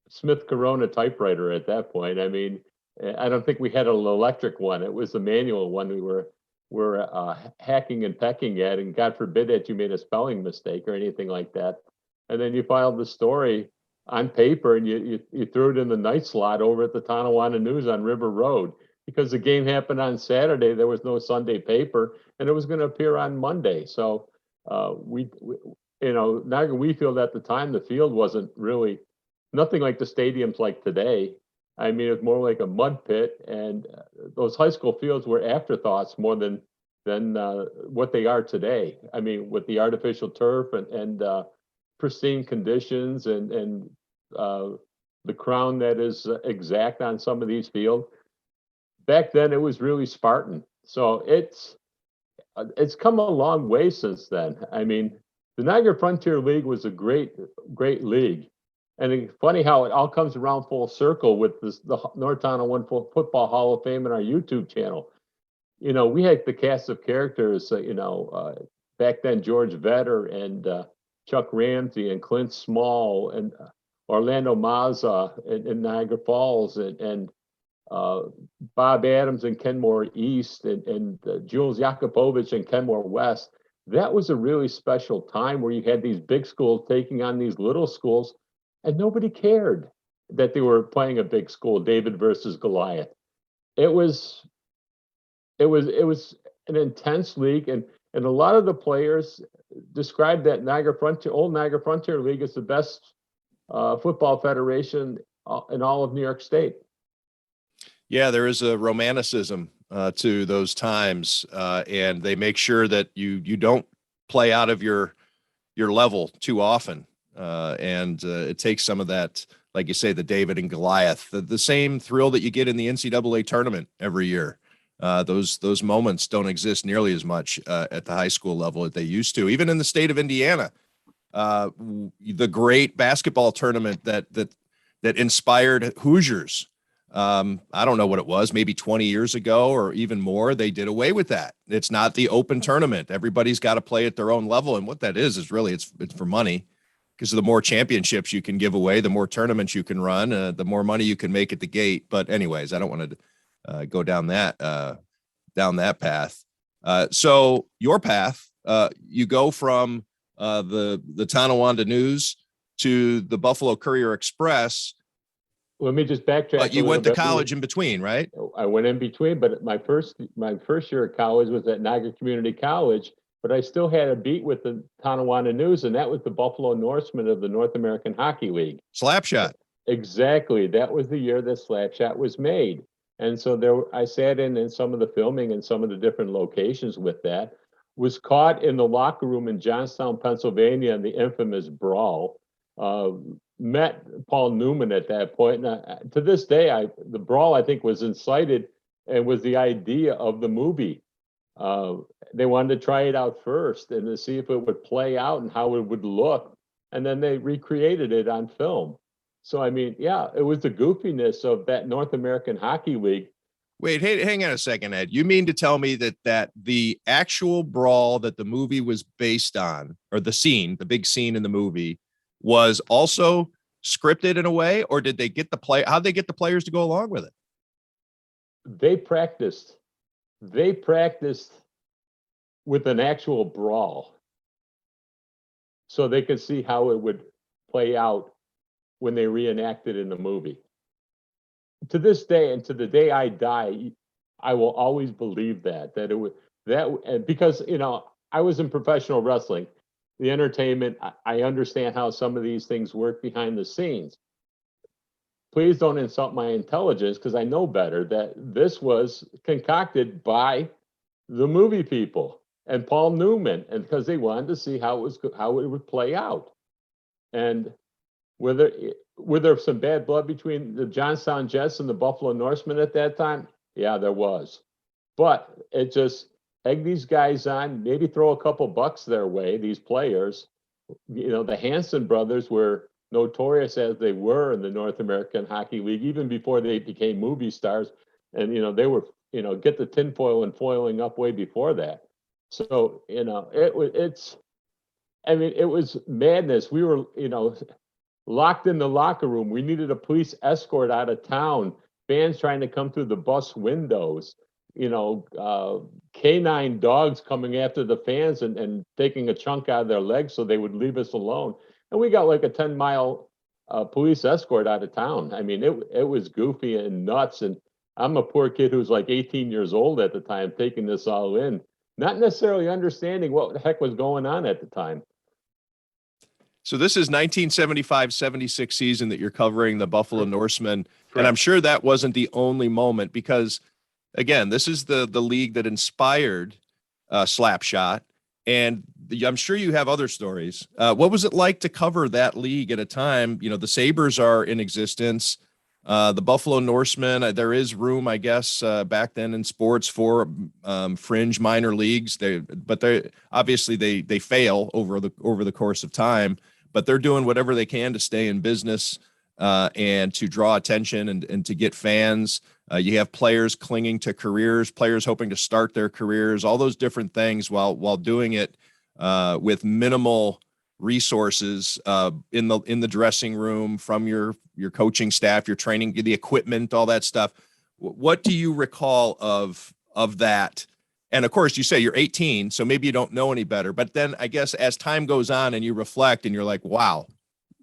Smith Corona typewriter at that point. I mean, I don't think we had an electric one. It was the manual one we were hacking and pecking at, and God forbid that you made a spelling mistake or anything like that. And then you filed the story on paper and you threw it in the night slot over at the Tonawanda News on River Road, because the game happened on Saturday. There was no Sunday paper and it was going to appear on Monday. So Niagara Wheatfield at the time, the field wasn't really nothing like the stadiums like today. I mean, it was more like a mud pit, and those high school fields were afterthoughts more than what they are today. I mean, with the artificial turf and pristine conditions and the crown that is exact on some of these fields. Back then, it was really Spartan. So it's come a long way since then. I mean, the Niagara Frontier League was a great league. And it's funny how it all comes around full circle with the North Tonawanda Football Hall of Fame and our YouTube channel. We had the cast of characters, back then, George Vedder and Chuck Ramsey and Clint Small and Orlando Mazza in Niagara Falls and Bob Adams and Kenmore East and Jules Yakupovich and Kenmore West. That was a really special time where you had these big schools taking on these little schools, and nobody cared that they were playing a big school, David versus Goliath. It was an intense league, and a lot of the players described that old Niagara Frontier League as the best football federation in all of New York State. Yeah, there is a romanticism to those times, and they make sure that you don't play out of your level too often, and it takes some of that, like you say, the David and Goliath, the same thrill that you get in the NCAA tournament every year. Those moments don't exist nearly as much at the high school level as they used to. Even in the state of Indiana, the great basketball tournament that inspired Hoosiers. I don't know what it was, maybe 20 years ago or even more. They did away with that. It's not the open tournament. Everybody's got to play at their own level, and what that is really it's for money. Because the more championships you can give away, the more tournaments you can run, the more money you can make at the gate. But anyways, I don't want to go down that path. So your path, you go from the Tonawanda News to the Buffalo Courier Express. Let me just backtrack. But you went to college in between, right? I went in between, but my first year at college was at Niagara Community College. But I still had a beat with the Tonawanda News, and that was the Buffalo Norsemen of the North American Hockey League. Slapshot. Exactly. That was the year that Slapshot was made. And so I sat in some of the filming and some of the different locations with that. Was caught in the locker room in Johnstown, Pennsylvania, in the infamous brawl. Met Paul Newman at that point. And to this day, the brawl, I think, was incited and was the idea of the movie. They wanted to try it out first and to see if it would play out and how it would look. And then they recreated it on film. So, I mean, yeah, it was the goofiness of that North American Hockey League. Wait, hey, hang on a second, Ed. You mean to tell me that the actual brawl that the movie was based on, or the big scene in the movie, was also scripted in a way, or did they get how'd they get the players to go along with it? They practiced with an actual brawl so they could see how it would play out when they reenacted in the movie. To this day, and to the day I die, I will always believe that it would, because, I was in professional wrestling, the entertainment, I understand how some of these things work behind the scenes. Please don't insult my intelligence, because I know better, that this was concocted by the movie people and Paul Newman, and because they wanted to see how it would play out. And were there some bad blood between the Johnstown Jets and the Buffalo Norsemen at that time? Yeah, there was. But it just egged these guys on, maybe throw a couple bucks their way, these players. The Hanson brothers were notorious as they were in the North American Hockey League, even before they became movie stars. And, they were, get the tinfoil and foiling up way before that. So, it was madness. We were, locked in the locker room. We needed a police escort out of town, fans trying to come through the bus windows, canine dogs coming after the fans and taking a chunk out of their legs so they would leave us alone. And we got like a 10-mile police escort out of town. I mean, it was goofy and nuts. And I'm a poor kid who was like 18 years old at the time, taking this all in, not necessarily understanding what the heck was going on at the time. So this is 1975-76 season that you're covering the Buffalo Norsemen. Correct. And I'm sure that wasn't the only moment, because, again, this is the league that inspired Slapshot. And I'm sure you have other stories. What was it like to cover that league at a time? The Sabres are in existence. The Buffalo Norsemen, there is room, I guess, back then in sports for fringe minor leagues. But obviously they fail over the course of time. but they're doing whatever they can to stay in business and to draw attention and to get fans. You have players clinging to careers, players hoping to start their careers, all those different things while doing it with minimal resources in the dressing room, from your coaching staff, your training, the equipment, all that stuff. What do you recall of that? And of course, you say you're 18, so maybe you don't know any better. But then I guess as time goes on and you reflect and you're like, wow,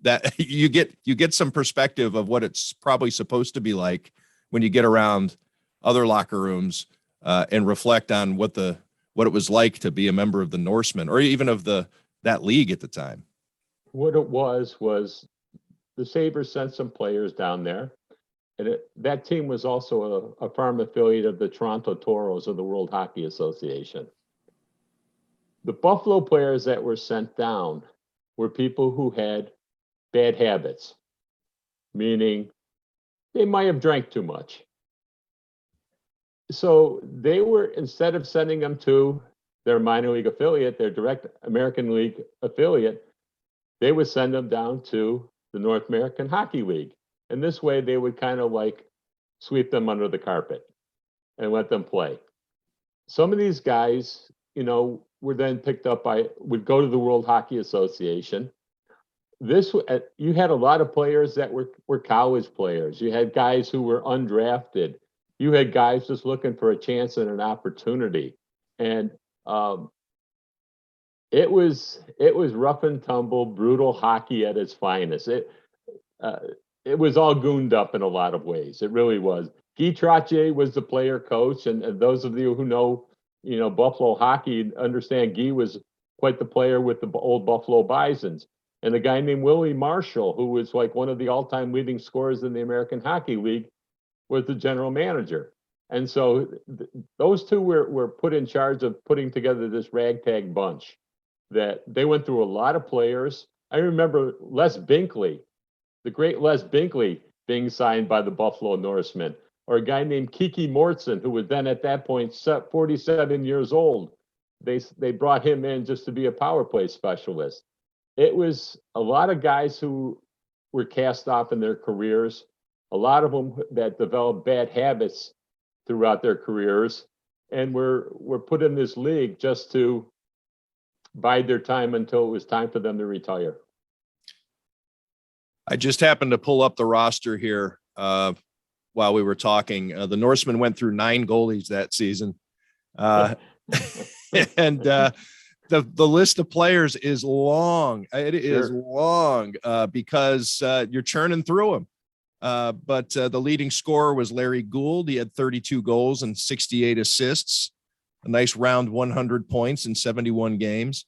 that you get some perspective of what it's probably supposed to be like when you get around other locker rooms and reflect on what it was like to be a member of the Norsemen, or even of that league at the time. What it was the Sabres sent some players down there. And that team was also a farm affiliate of the Toronto Toros of the World Hockey Association. The Buffalo players that were sent down were people who had bad habits, meaning they might have drank too much. So they were, instead of sending them to their minor league affiliate, their direct American League affiliate, they would send them down to the North American Hockey League. And this way they would kind of like sweep them under the carpet and let them play. Some of these guys, were then picked up would go to the World Hockey Association. You had a lot of players that were college players. You had guys who were undrafted. You had guys just looking for a chance and an opportunity. And it was rough and tumble, brutal hockey at its finest. It was all gooned up in a lot of ways. It really was. Guy Trottier was the player coach, and those of you who know, Buffalo hockey understand Guy was quite the player with the old Buffalo Bisons. And a guy named Willie Marshall, who was like one of the all-time leading scorers in the American Hockey League, was the general manager. And so those two were put in charge of putting together this ragtag bunch. That they went through a lot of players. I remember Les Binkley, the great Les Binkley, being signed by the Buffalo Norsemen, or a guy named Kiki Mortson, who was then at that point 47 years old. They brought him in just to be a power play specialist. It was a lot of guys who were cast off in their careers, a lot of them that developed bad habits throughout their careers, and were put in this league just to bide their time until it was time for them to retire. I just happened to pull up the roster here while we were talking. The Norsemen went through 9 goalies that season. And the list of players is long. It is long because you're churning through them. But the leading scorer was Larry Gould. He had 32 goals and 68 assists, a nice round 100 points in 71 games.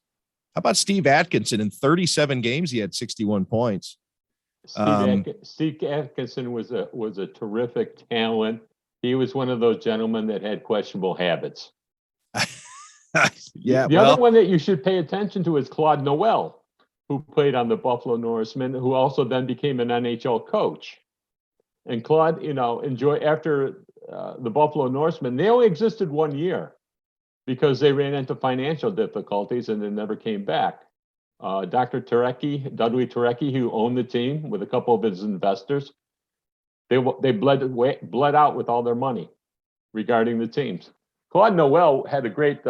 How about Steve Atkinson? In 37 games, he had 61 points. Steve Atkinson was a terrific talent. He was one of those gentlemen that had questionable habits. Yeah. The other one that you should pay attention to is Claude Noel, who played on the Buffalo Norsemen, who also then became an NHL coach. And Claude, after the Buffalo Norsemen, they only existed 1 year because they ran into financial difficulties and then never came back. Dr. Dudley Turecki, who owned the team with a couple of his investors, they bled out with all their money regarding the teams. Claude Noel had a great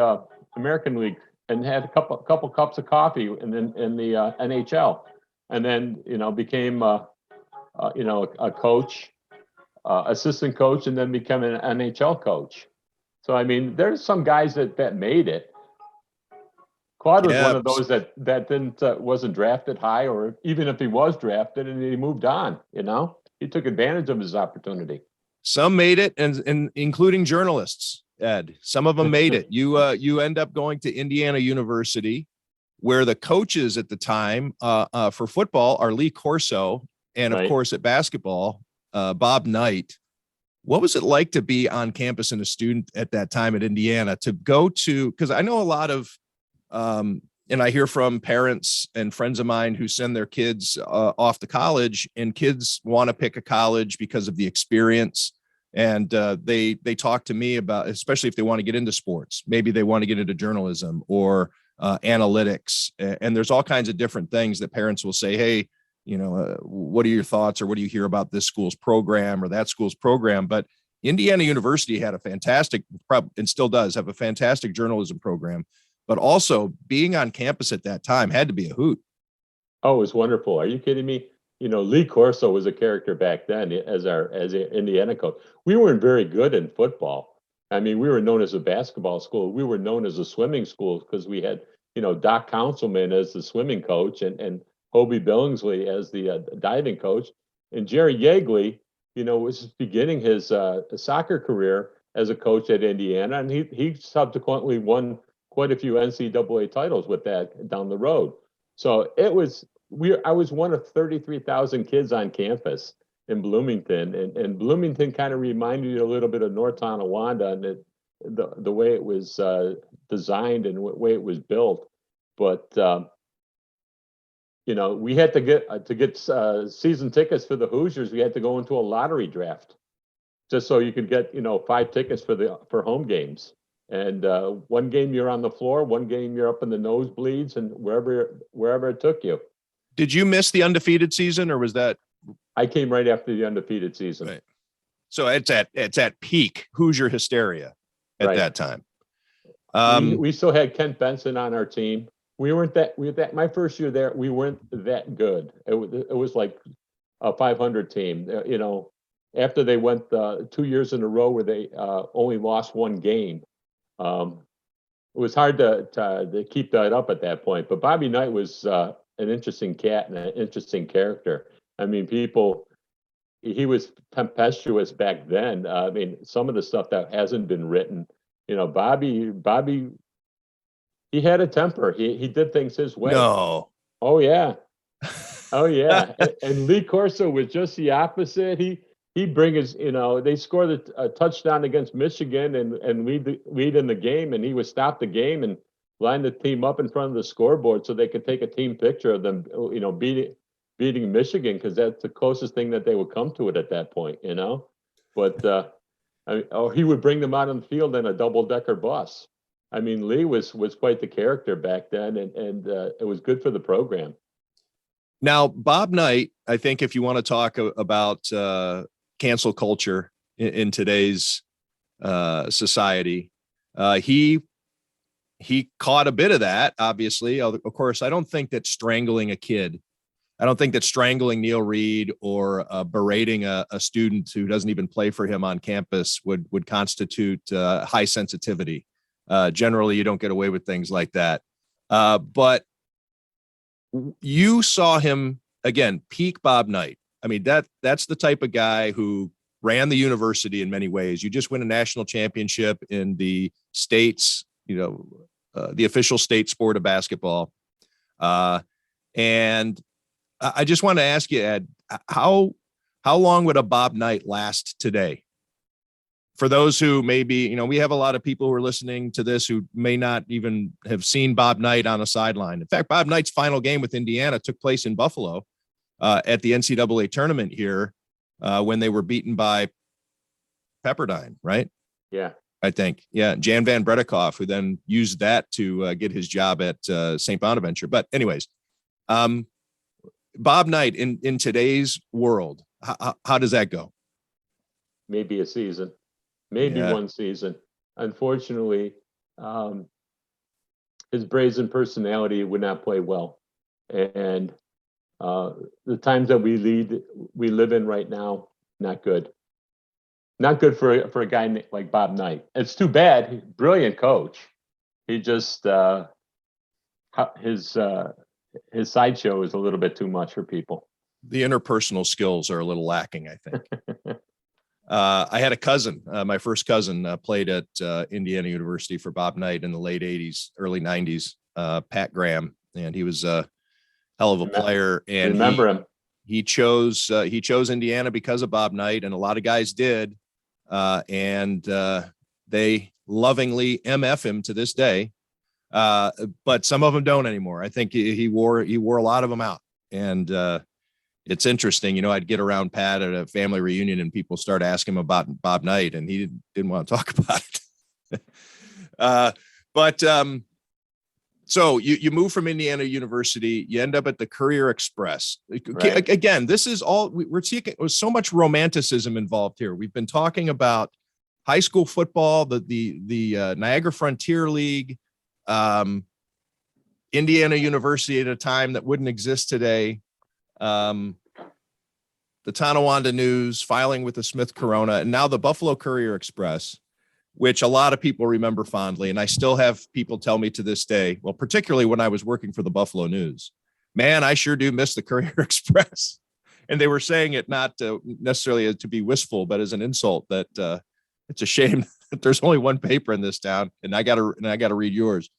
American League and had a couple cups of coffee in the NHL, and then became a coach, assistant coach, and then became an NHL coach. So I mean, there's some guys that made it. Claude was one of those that wasn't drafted high, or even if he was drafted, and he moved on. He took advantage of his opportunity. Some made it, and including journalists, Ed. Some of them made it. You end up going to Indiana University, where the coaches at the time for football are Lee Corso, and of course at basketball, Bob Knight. What was it like to be on campus and a student at that time at Indiana, to go to, because I know a lot of, and I hear from parents and friends of mine who send their kids off to college, and kids want to pick a college because of the experience. And they talk to me about, especially if they want to get into sports, maybe they want to get into journalism, or analytics, and there's all kinds of different things that parents will say, hey, what are your thoughts, or what do you hear about this school's program or that school's program? But Indiana University had a fantastic, and still does have a fantastic journalism program, but also being on campus at that time had to be a hoot. Oh, it was wonderful. Are you kidding me? Lee Corso was a character back then as an Indiana coach. We weren't very good in football. I mean, we were known as a basketball school. We were known as a swimming school because we had, Doc Councilman as the swimming coach and Hobie Billingsley as the diving coach. And Jerry Yeagley, was beginning his soccer career as a coach at Indiana. And he subsequently won quite a few NCAA titles with that down the road. So I was one of 33,000 kids on campus in Bloomington, and Bloomington kind of reminded me a little bit of North Tonawanda and the way it was designed and the way it was built. But we had to get season tickets for the Hoosiers. We had to go into a lottery draft just so you could get 5 tickets for home games. And one game you're on the floor, one game you're up in the nosebleeds, and wherever it took you. Did you miss the undefeated season, or was that? I came right after the undefeated season. Right. So it's at peak Hoosier hysteria at that time. We still had Kent Benson on our team. We weren't that. My first year there, we weren't that good. It was like a 500 team. After they went 2 years in a row where they only lost one game. It was hard to keep that up at that point. But Bobby Knight was an interesting cat and an interesting character. I mean, he was tempestuous back then. I mean, some of the stuff that hasn't been written, Bobby, he had a temper. He did things his way. No. Oh yeah. Oh yeah. and Lee Corso was just the opposite. He'd bring his, they scored a touchdown against Michigan and lead in the game, and he would stop the game and line the team up in front of the scoreboard so they could take a team picture of them, beating Michigan, because that's the closest thing that they would come to it at that point, But he would bring them out on the field in a double-decker bus. I mean, Lee was quite the character back then, and it was good for the program. Now, Bob Knight, I think if you want to talk about cancel culture in today's society, he caught a bit of that, obviously. Of course, I don't think that strangling a kid, I don't think that strangling Neil Reed or berating a student who doesn't even play for him on campus would constitute high sensitivity. Generally, you don't get away with things like that. But you saw him, again, peak Bob Knight. I mean, that's the type of guy who ran the university in many ways. You just win a national championship in the states, the official state sport of basketball. And I just want to ask you, Ed, how long would a Bob Knight last today? For those who maybe, we have a lot of people who are listening to this who may not even have seen Bob Knight on a sideline. In fact, Bob Knight's final game with Indiana took place in Buffalo at the NCAA tournament here when they were beaten by Pepperdine, right? Yeah. I think. Yeah. Jan Van Bredikoff, who then used that to get his job at St. Bonaventure. But anyways, Bob Knight in today's world, how does that go? Maybe a season, maybe one season. Unfortunately, his brazen personality would not play well. And the times that we live in right now, not good. Not good for a guy like Bob Knight. It's too bad. Brilliant coach. He just his sideshow is a little bit too much for people. The interpersonal skills are a little lacking, I think. I had a cousin. My first cousin played at Indiana University for Bob Knight in the late '80s, early '90s. Pat Graham, and he was a hell of a player. And remember him. He chose Indiana because of Bob Knight, and a lot of guys did. And they lovingly MF him to this day. But some of them don't anymore. I think he wore a lot of them out. And it's interesting, I'd get around Pat at a family reunion and people start asking him about Bob Knight, and he didn't want to talk about it. So you move from Indiana University, you end up at the Courier Express. Right. Again, this is all we're seeing. There's so much romanticism involved here. We've been talking about high school football, the Niagara Frontier League, Indiana University at a time that wouldn't exist today, the Tonawanda News, filing with the Smith Corona, and now the Buffalo Courier Express, which a lot of people remember fondly. And I still have people tell me to this day, well, particularly when I was working for the Buffalo News, man, I sure do miss the Courier Express. And they were saying it not necessarily to be wistful, but as an insult that it's a shame that there's only one paper in this town and I got to read yours.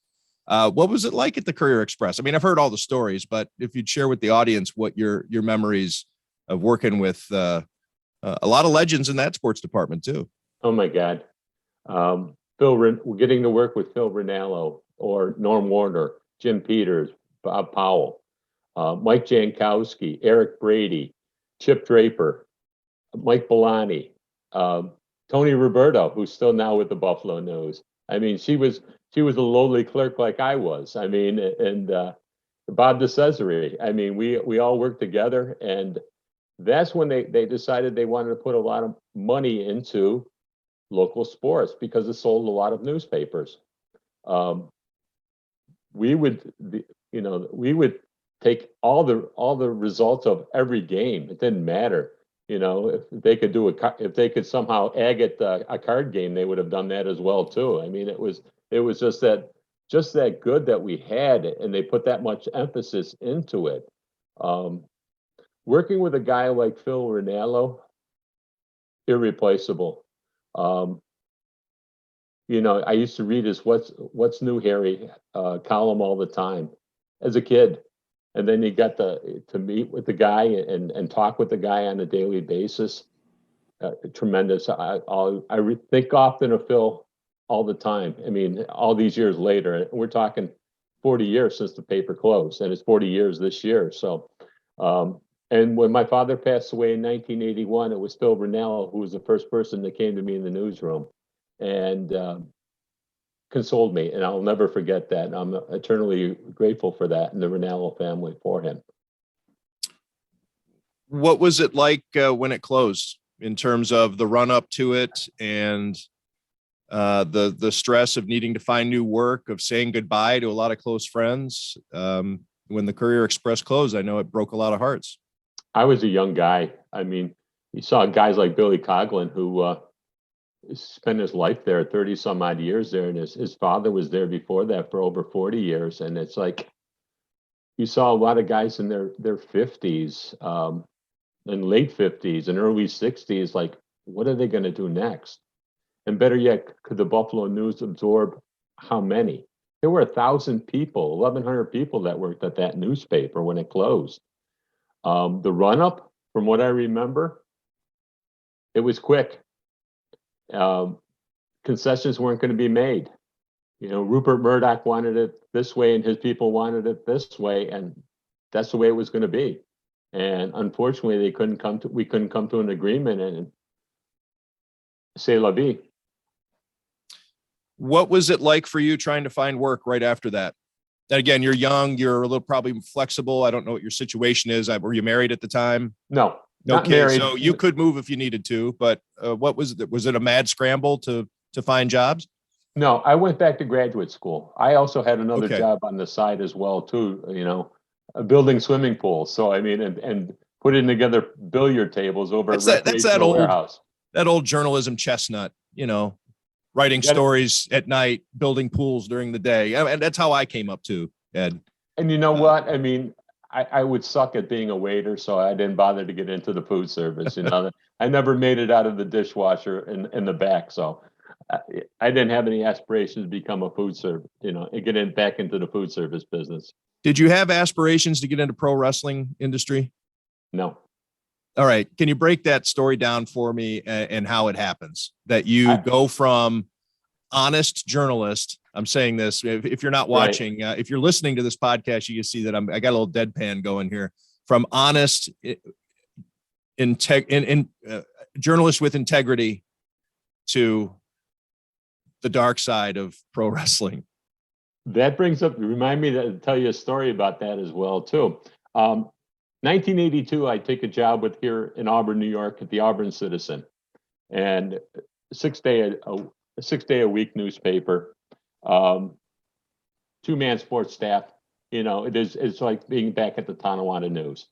What was it like at the Courier Express? I mean, I've heard all the stories, but if you'd share with the audience what your memories of working with a lot of legends in that sports department too. Oh my God. Getting to work with Phil Rinaldo or Norm Warner, Jim Peters, Bob Powell, Mike Jankowski, Eric Brady, Chip Draper, Mike Bellani, Tony Roberto, who's still now with the Buffalo News. I mean, she was a lowly clerk like I was. I mean, and Bob DeCesare. I mean, we all worked together, and that's when they decided they wanted to put a lot of money into local sports because it sold a lot of newspapers. We would take all the results of every game. It didn't matter, if they could if they could somehow agate a card game, they would have done that as well too. I mean, it was just that good that we had, and they put that much emphasis into it. Working with a guy like Phil Rinaldo, irreplaceable. I used to read his What's New, Harry column all the time as a kid. And then you got to meet with the guy and talk with the guy on a daily basis. Tremendous. I think often of Phil all the time. I mean, all these years later, we're talking 40 years since the paper closed, and it's 40 years this year. So, and when my father passed away in 1981, it was Phil Rinaldo who was the first person that came to me in the newsroom and consoled me, and I'll never forget that. And I'm eternally grateful for that and the Rinaldo family for him. What was it like when it closed in terms of the run up to it and the stress of needing to find new work, of saying goodbye to a lot of close friends? When the Courier Express closed, I know it broke a lot of hearts. I was a young guy. I mean, you saw guys like Billy Coughlin who spent his life there, 30 some odd years there, and his father was there before that for over 40 years. And it's like you saw a lot of guys in their 50s and late 50s and early 60s, like, what are they going to do next? And better yet, could the Buffalo News absorb how many? There were 1,000 people, 1,100 people that worked at that newspaper when it closed. The run-up, from what I remember, it was quick. Concessions weren't going to be made. Rupert Murdoch wanted it this way and his people wanted it this way, and that's the way it was going to be. And unfortunately, we couldn't come to an agreement, and c'est la vie. What was it like for you trying to find work right after that? And again, you're young, you're a little probably flexible. I don't know what your situation is. Were you married at the time? No. Okay, married. So you could move if you needed to, but what was it? Was it a mad scramble to find jobs? No, I went back to graduate school. I also had another Okay. job on the side as well too, building swimming pools. So I mean, and putting together billiard tables over That's a that recreational warehouse. That old journalism chestnut, writing stories at night, building pools during the day. And that's how I came up to, Ed. And you know what? I mean, I would suck at being a waiter, so I didn't bother to get into the food service. I never made it out of the dishwasher in the back, so I didn't have any aspirations to become a food server. And get back into the food service business. Did you have aspirations to get into pro wrestling industry? No. All right. Can you break that story down for me and how it happens that you go from honest journalist? I'm saying this, if you're not watching, right. If you're listening to this podcast, you can see that I got a little deadpan going here, from honest journalist with integrity to the dark side of pro wrestling. That brings up, remind me to tell you a story about that as well, too. 1982, I take a job with here in Auburn, New York at the Auburn Citizen, and a 6-day-a-week newspaper, two-man sports staff. It's like being back at the Tonawanda News.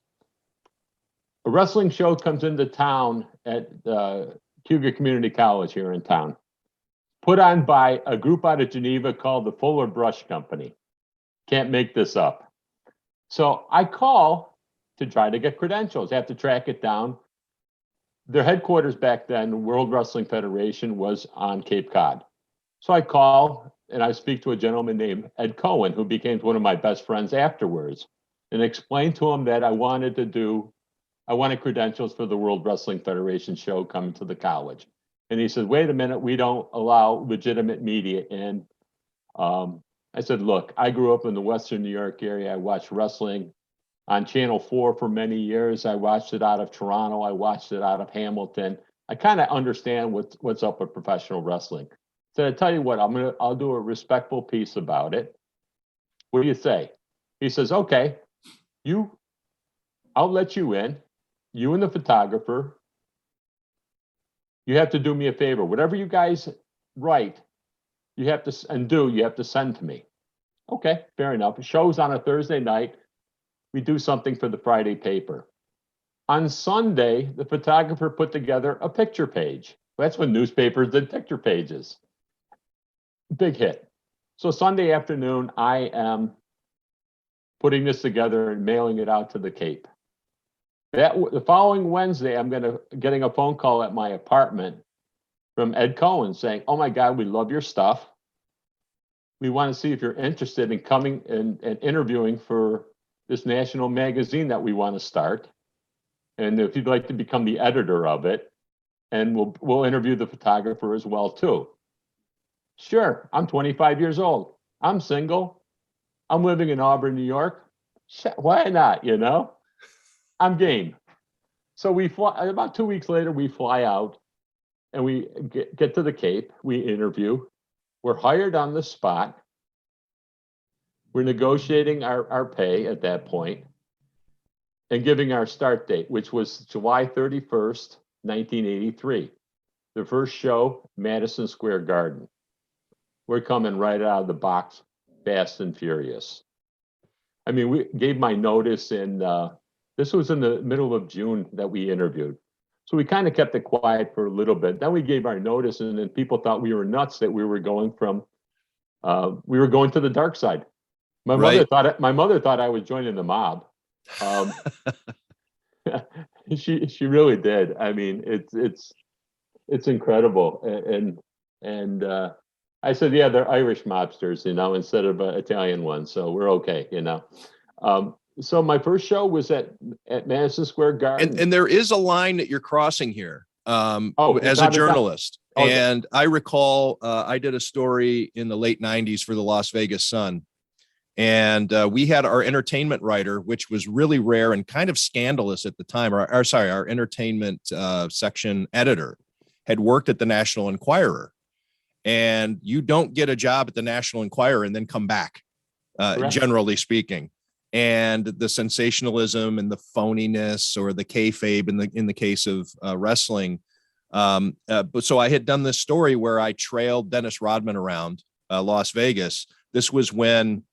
A wrestling show comes into town at Cougar Community College here in town, put on by a group out of Geneva called the Fuller Brush Company. Can't make this up. So I call to try to get credentials. I have to track it down. Their headquarters back then, World Wrestling Federation, was on Cape Cod. So I call and I speak to a gentleman named Ed Cohen, who became one of my best friends afterwards, and explained to him that I wanted credentials for the World Wrestling Federation show coming to the college. And he said, wait a minute, we don't allow legitimate media in. I said, look, I grew up in the Western New York area. I watched wrestling on Channel 4 for many years. I watched it out of Toronto. I watched it out of Hamilton. I kind of understand what's up with professional wrestling. So I tell you what, I'll do a respectful piece about it. What do you say? He says, okay, I'll let you in, you and the photographer. You have to do me a favor. Whatever you guys write, you have to send to me. Okay, fair enough. It shows on a Thursday night. We do something for the Friday paper. On Sunday, the photographer put together a picture page. That's when newspapers did picture pages. Big hit. So Sunday afternoon, I am putting this together and mailing it out to the Cape. The following Wednesday, I'm getting a phone call at my apartment from Ed Cohen saying, oh my God, we love your stuff. We want to see if you're interested in coming and interviewing for this national magazine that we want to start. And if you'd like to become the editor of it, and we'll interview the photographer as well too. Sure, I'm 25 years old. I'm single. I'm living in Auburn, New York. Why not, I'm game. So we fly, about 2 weeks later, we fly out and we get to the Cape. We interview. We're hired on the spot. We're negotiating our pay at that point and giving our start date, which was July 31st, 1983. The first show, Madison Square Garden. We're coming right out of the box, fast and furious. I mean, we gave my notice in, this was in the middle of June that we interviewed. So we kind of kept it quiet for a little bit. Then we gave our notice, and then people thought we were nuts that we were going to the dark side. My mother thought I was joining the mob. She really did. I mean, it's incredible. And I said, yeah, they're Irish mobsters, instead of Italian ones. So we're okay, So my first show was at Madison Square Garden. And there is a line that you're crossing here as a journalist. Okay. And I recall I did a story in the late 90s for the Las Vegas Sun. And we had our entertainment writer, which was really rare and kind of scandalous at the time. Our entertainment section editor had worked at the National Enquirer. And you don't get a job at the National Enquirer and then come back, generally speaking. And the sensationalism and the phoniness or the kayfabe in the case of wrestling. But so I had done this story where I trailed Dennis Rodman around Las Vegas. This was when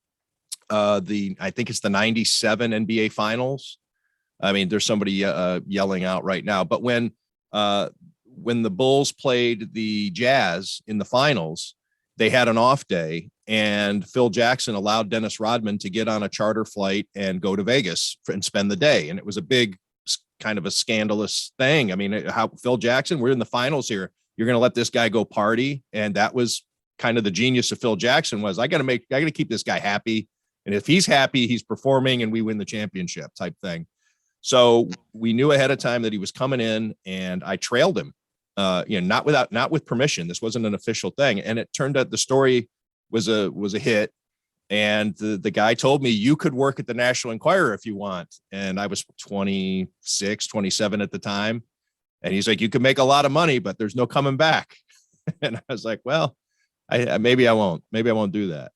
I think it's the 97 NBA Finals. I mean, there's somebody yelling out right now. But when the Bulls played the Jazz in the finals, they had an off day, and Phil Jackson allowed Dennis Rodman to get on a charter flight and go to Vegas and spend the day. And it was a big kind of a scandalous thing. I mean, how Phil Jackson, we're in the finals here. You're going to let this guy go party. And that was kind of the genius of Phil Jackson was I got to keep this guy happy. And if he's happy, he's performing and we win the championship type thing. So we knew ahead of time that he was coming in, and I trailed him. Not with permission. This wasn't an official thing. And it turned out the story was a hit. And the guy told me, you could work at the National Enquirer if you want. And I was 26, 27 at the time. And he's like, you can make a lot of money, but there's no coming back. And I was like, well, maybe I won't do that.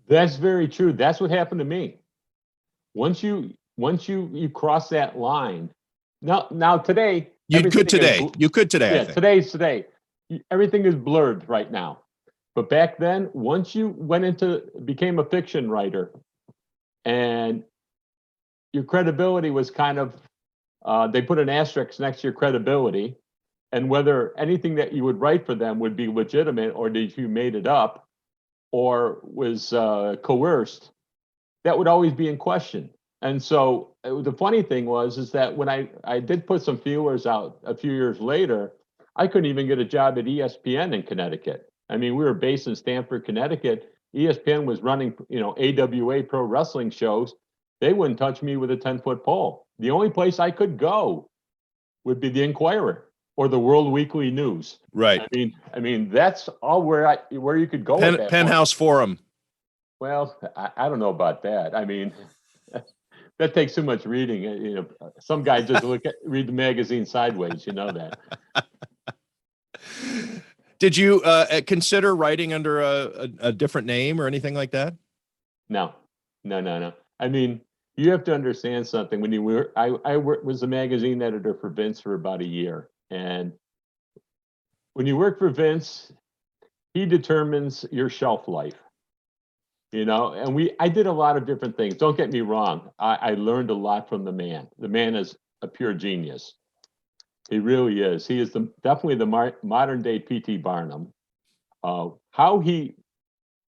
That's very true. That's what happened to me. Once you cross that line, now today You everything could today. is, You could today. I yeah, think. today's today. Everything is blurred right now. But back then, once you became a fiction writer, and your credibility was kind of, they put an asterisk next to your credibility, and whether anything that you would write for them would be legitimate, or did you made it up, or was coerced, that would always be in question. And so the funny thing is that when I did put some feelers out a few years later, I couldn't even get a job at ESPN in Connecticut. I mean, we were based in Stamford, Connecticut. ESPN was running, AWA pro wrestling shows. They wouldn't touch me with a 10-foot pole. The only place I could go would be the Inquirer or the World Weekly News. Right. I mean, that's all where you could go at that Penthouse Forum. Well, I don't know about that. I mean, that takes too much reading. Some guy just read the magazine sideways. You know that. Did you consider writing under a different name or anything like that? No. I mean, you have to understand something. When I was a magazine editor for Vince for about a year, and when you work for Vince, he determines your shelf life. And I did a lot of different things. Don't get me wrong. I learned a lot from the man. The man is a pure genius. He really is. He is definitely the modern day P.T. Barnum. How he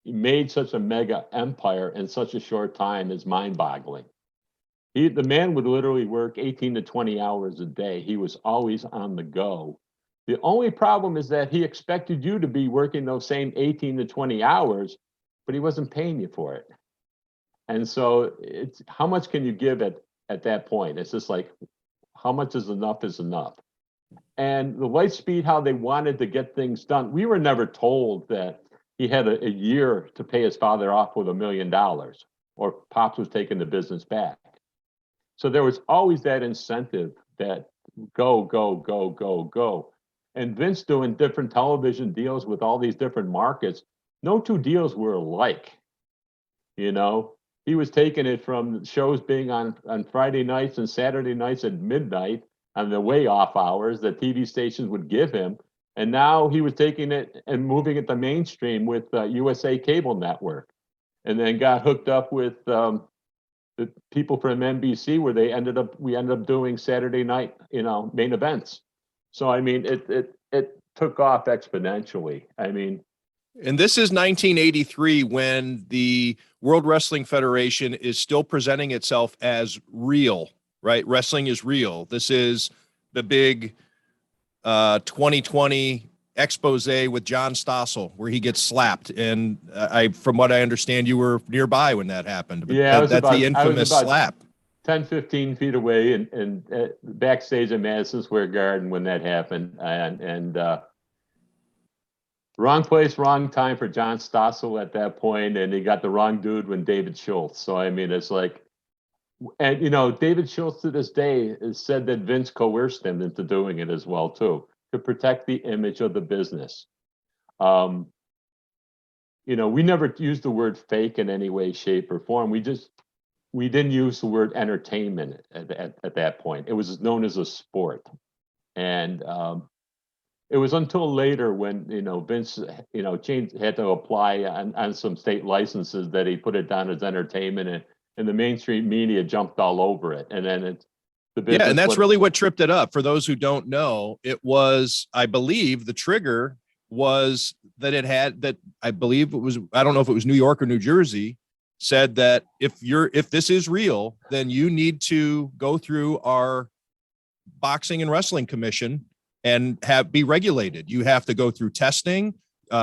made such a mega empire in such a short time is mind boggling. The man would literally work 18 to 20 hours a day. He was always on the go. The only problem is that he expected you to be working those same 18 to 20 hours, but he wasn't paying you for it. And so it's how much can you give at that point? It's just like, how much is enough is enough. And the light speed, how they wanted to get things done. We were never told that he had a year to pay his father off with $1 million, or Pops was taking the business back. So there was always that incentive that go, go, go, go, go. And Vince doing different television deals with all these different markets. No two deals were alike. He was taking it from shows being on Friday nights and Saturday nights at midnight on the way off hours that TV stations would give him. And now he was taking it and moving it to mainstream with USA Cable Network, and then got hooked up with the people from NBC, where we ended up doing Saturday night, main events. So, I mean, it took off exponentially. I mean, and this is 1983, when the World Wrestling Federation is still presenting itself as real, right? Wrestling is real. This is the big 2020 expose with John Stossel, where he gets slapped. And from what I understand, you were nearby when that happened. But yeah, that's the infamous slap. 10, 15 feet away and backstage at Madison Square Garden when that happened. And wrong place, wrong time for John Stossel at that point, and he got the wrong dude when David Schultz. So, I mean, it's like, and, David Schultz to this day has said that Vince coerced him into doing it as well, too, to protect the image of the business. We never used the word fake in any way, shape, or form. We didn't use the word entertainment at that point. It was known as a sport. And it was until later when, Vince, had to apply on some state licenses that he put it down as entertainment, and the mainstream media jumped all over it. And then and that's really what tripped it up. For those who don't know, it was, I believe, the trigger was that I believe it was, I don't know if it was New York or New Jersey, said that if this is real, then you need to go through our Boxing and Wrestling Commission and be regulated. You have to go through testing.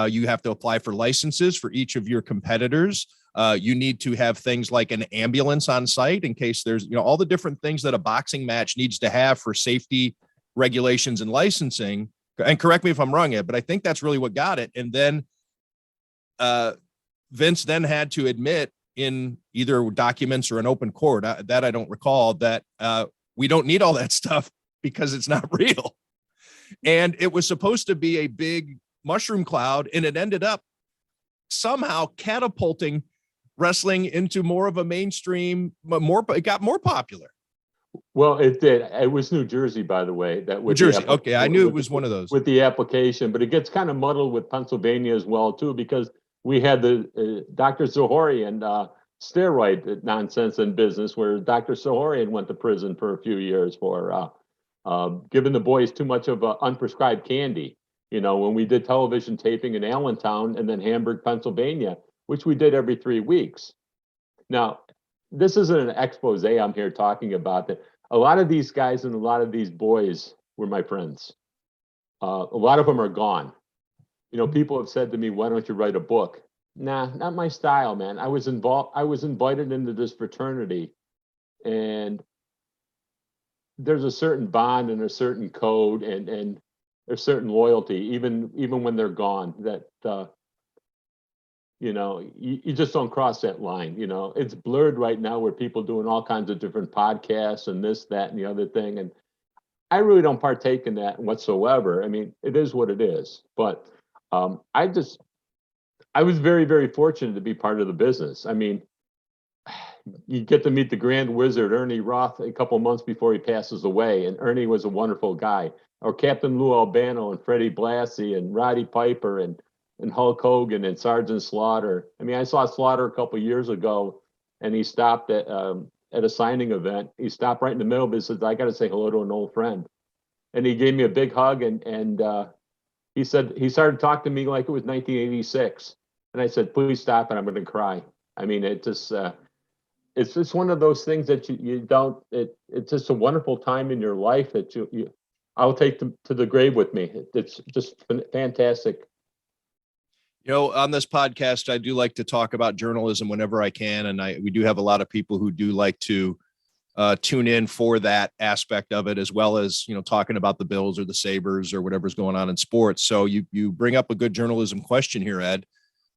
You have to apply for licenses for each of your competitors. You need to have things like an ambulance on site in case there's, all the different things that a boxing match needs to have for safety regulations and licensing. And correct me if I'm wrong, Ed, but I think that's really what got it. And then Vince then had to admit in either documents or an open court, that I don't recall, that we don't need all that stuff because it's not real. And it was supposed to be a big mushroom cloud, and it ended up somehow catapulting wrestling into more of a mainstream, it got more popular. Well, it did. It was New Jersey, by the way. That New Jersey. Okay, I knew it was one of those. With the application, but it gets kind of muddled with Pennsylvania as well, too, because we had the Dr. Zohorian steroid nonsense in business, where Dr. Zohorian went to prison for a few years for giving the boys too much of unprescribed candy. You know, when we did television taping in Allentown and then Hamburg, Pennsylvania, which we did every 3 weeks. Now, this isn't an expose I'm here talking about. That a lot of these guys and a lot of these boys were my friends. A lot of them are gone. You know, people have said to me, "Why don't you write a book?" Nah, not my style, man. I was invited into this fraternity, and there's a certain bond and a certain code and a certain loyalty, even when they're gone, that you know, you just don't cross that line. You know, it's blurred right now, where people doing all kinds of different podcasts and this, that, and the other thing. And I really don't partake in that whatsoever. I mean, it is what it is. But I was very, very fortunate to be part of the business. I mean, you get to meet the Grand Wizard, Ernie Roth, a couple months before he passes away. And Ernie was a wonderful guy. Or Captain Lou Albano and Freddie Blassie and Roddy Piper and Hulk Hogan and Sergeant Slaughter. I mean, I saw Slaughter a couple years ago, and he stopped at a signing event. He stopped right in the middle of it and said, "I got to say hello to an old friend." And he gave me a big hug, and he said, he started talking to me like it was 1986. And I said, "Please stop it. I'm going to cry." I mean, it's just one of those things that you don't, it's just a wonderful time in your life that I'll take to the grave with me. It's just fantastic. You know, on this podcast, I do like to talk about journalism whenever I can. And we do have a lot of people who do like to tune in for that aspect of it, as well as, you know, talking about the Bills or the Sabres or whatever's going on in sports. So you bring up a good journalism question here, Ed.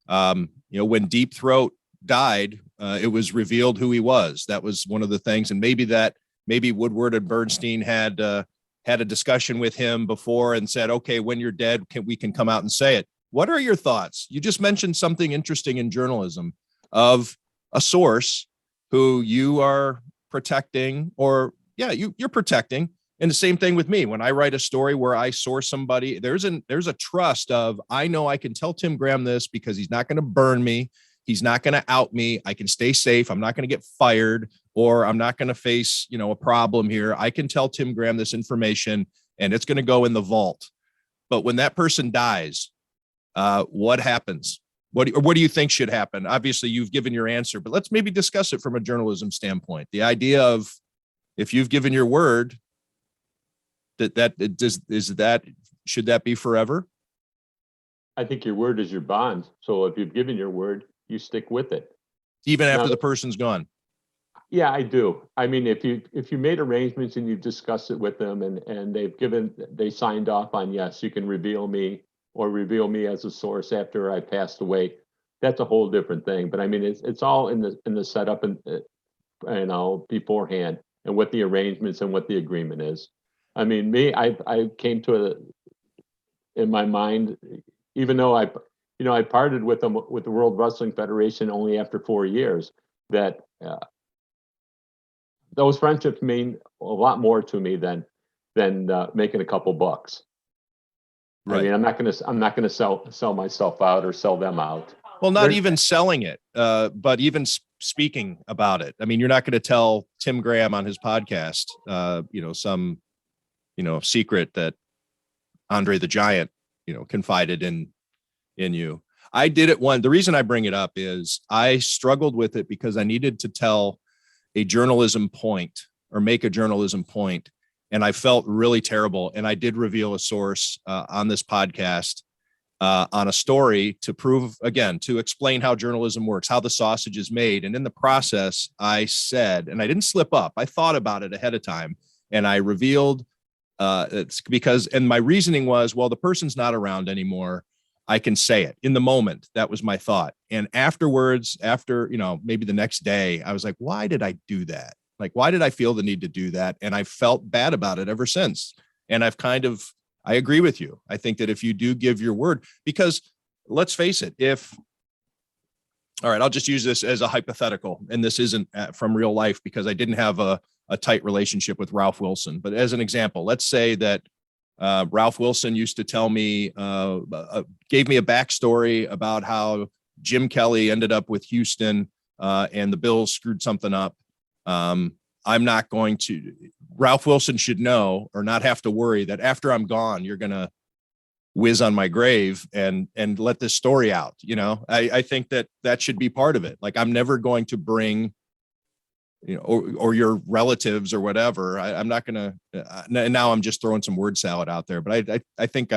You know, when Deep Throat died, it was revealed who he was. That was one of the things. And maybe Woodward and Bernstein had a discussion with him before and said, "Okay, when you're dead, we can come out and say it." What are your thoughts? You just mentioned something interesting in journalism of a source who you are protecting, or you're protecting. And the same thing with me. When I write a story where I source somebody, there's a trust of, I know I can tell Tim Graham this because he's not going to burn me. He's not going to out me. I can stay safe. I'm not going to get fired, or I'm not going to face, you know, a problem here. I can tell Tim Graham this information and it's going to go in the vault. But when that person dies, what happens? What do you think should happen? Obviously, you've given your answer, but let's maybe discuss it from a journalism standpoint. The idea of, if you've given your word, should that be forever? I think your word is your bond. So if you've given your word, you stick with it, even after the person's gone. Yeah, I do. I mean, if you made arrangements and you've discussed it with them, and they signed off on, yes, you can reveal me, or reveal me as a source after I passed away, that's a whole different thing. But I mean, it's all in the setup and you know, beforehand, and what the arrangements and what the agreement is. I mean, I came to in my mind, even though I parted with them, with the World Wrestling Federation, only after 4 years, that those friendships mean a lot more to me than making a couple bucks. Right. I mean, I'm not gonna sell myself out or sell them out. Well, not even selling it, but even speaking about it. I mean, you're not going to tell Tim Graham on his podcast, you know, some, you know, secret that Andre the Giant, you know, confided in you. I did it one. The reason I bring it up is I struggled with it because I needed to tell a journalism point, or make a journalism point. And I felt really terrible. And I did reveal a source on this podcast on a story to prove, again, to explain how journalism works, how the sausage is made. And in the process, I said, and I didn't slip up, I thought about it ahead of time, and I revealed it's because, and my reasoning was, well, the person's not around anymore. I can say it in the moment. That was my thought. And afterwards, after, you know, maybe the next day, I was like, why did I do that? Like, why did I feel the need to do that? And I felt bad about it ever since. And I agree with you. I think that if you do give your word, because let's face it, if All right, I'll just use this as a hypothetical, and this isn't from real life because I didn't have a tight relationship with Ralph Wilson. But as an example, let's say that Ralph Wilson used to tell me, gave me a backstory about how Jim Kelly ended up with Houston and the Bills screwed something up. I'm not going to, Ralph Wilson should know or not have to worry that after I'm gone, you're going to whiz on my grave and let this story out. You know, I think that should be part of it. Like, I'm never going to bring, you know, or your relatives or whatever. I'm not going to, now I'm just throwing some word salad out there, but I think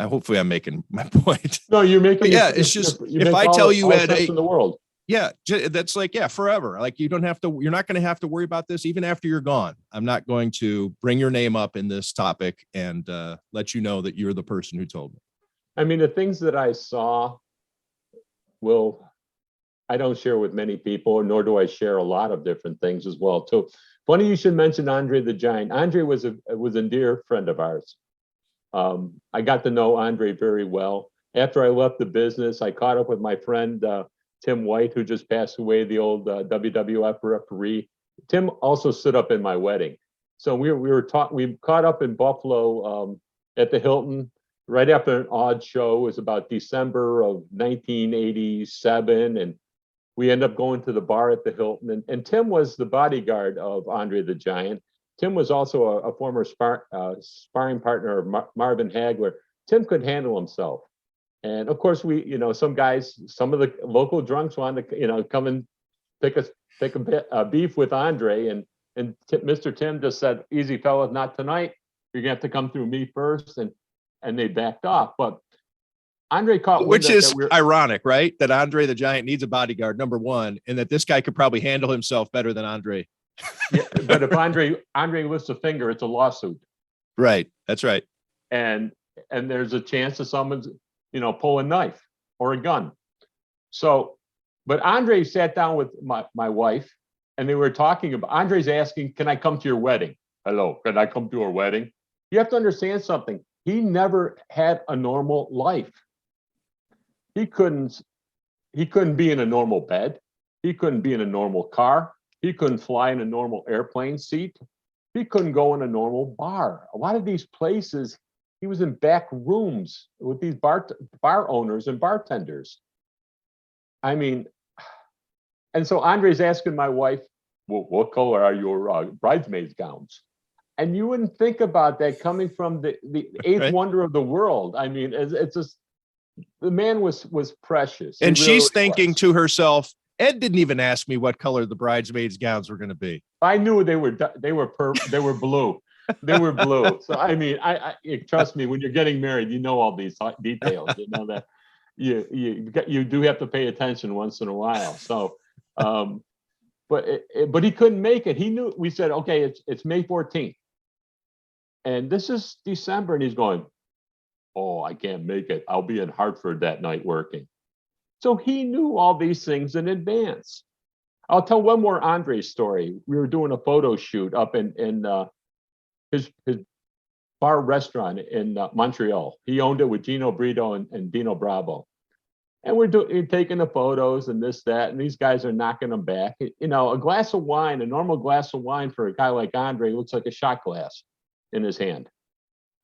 hopefully I'm making my point. No, you're making. But yeah, it's just, if I tell you, Ed, in the world. Yeah, that's like, yeah, forever. Like, you're not going to have to worry about this even after you're gone. I'm not going to bring your name up in this topic and let you know that you're the person who told me. I mean, the things that I saw I don't share with many people, nor do I share a lot of different things as well, too. Funny you should mention Andre the Giant. Andre was a dear friend of ours. I got to know Andre very well. After I left the business, I caught up with my friend, Tim White, who just passed away, the old WWF referee. Tim also stood up in my wedding. So we caught up in Buffalo at the Hilton right after an odd show. It was about December of 1987. And we ended up going to the bar at the Hilton. And Tim was the bodyguard of Andre the Giant. Tim was also a former sparring partner of Marvin Hagler. Tim could handle himself. And of course, some of the local drunks wanted to, come and pick a beef with Andre. And Mr. Tim just said, "Easy, fellas, not tonight. You're gonna have to come through me first." And they backed off. But Andre caught, which is ironic, right? That Andre the Giant needs a bodyguard, number one, and that this guy could probably handle himself better than Andre. Yeah, but if Andre lifts a finger, it's a lawsuit. Right. That's right. And there's a chance that someone's pull a knife or a gun. So, but Andre sat down with my wife and they were talking about, Andre's asking, "Can I come to your wedding?" "Hello, can I come to your wedding?" You have to understand something. He never had a normal life. He couldn't be in a normal bed. He couldn't be in a normal car. He couldn't fly in a normal airplane seat. He couldn't go in a normal bar. A lot of these places, he was in back rooms with these bar owners and bartenders. I mean, and so Andre's asking my wife, "Well, what color are your bridesmaids' gowns?" And you wouldn't think about that coming from the eighth Right. wonder of the world. I mean, it's just, the man was precious. And He she's really thinking was. to herself, Ed didn't even ask me what color the bridesmaids' gowns were going to be. I knew they were blue. They were blue. So I mean, I trust me, when you're getting married, you know all these details. You know that you do have to pay attention once in a while. So, but he couldn't make it. He knew. We said, "Okay, it's May 14th, and this is December," and he's going, "Oh, I can't make it. I'll be in Hartford that night working." So he knew all these things in advance. I'll tell one more Andre story. We were doing a photo shoot up in his bar restaurant in Montreal. He owned it with Gino Brito and Dino Bravo. And we're taking the photos and this, that, and these guys are knocking them back. A glass of wine, a normal glass of wine for a guy like Andre looks like a shot glass in his hand.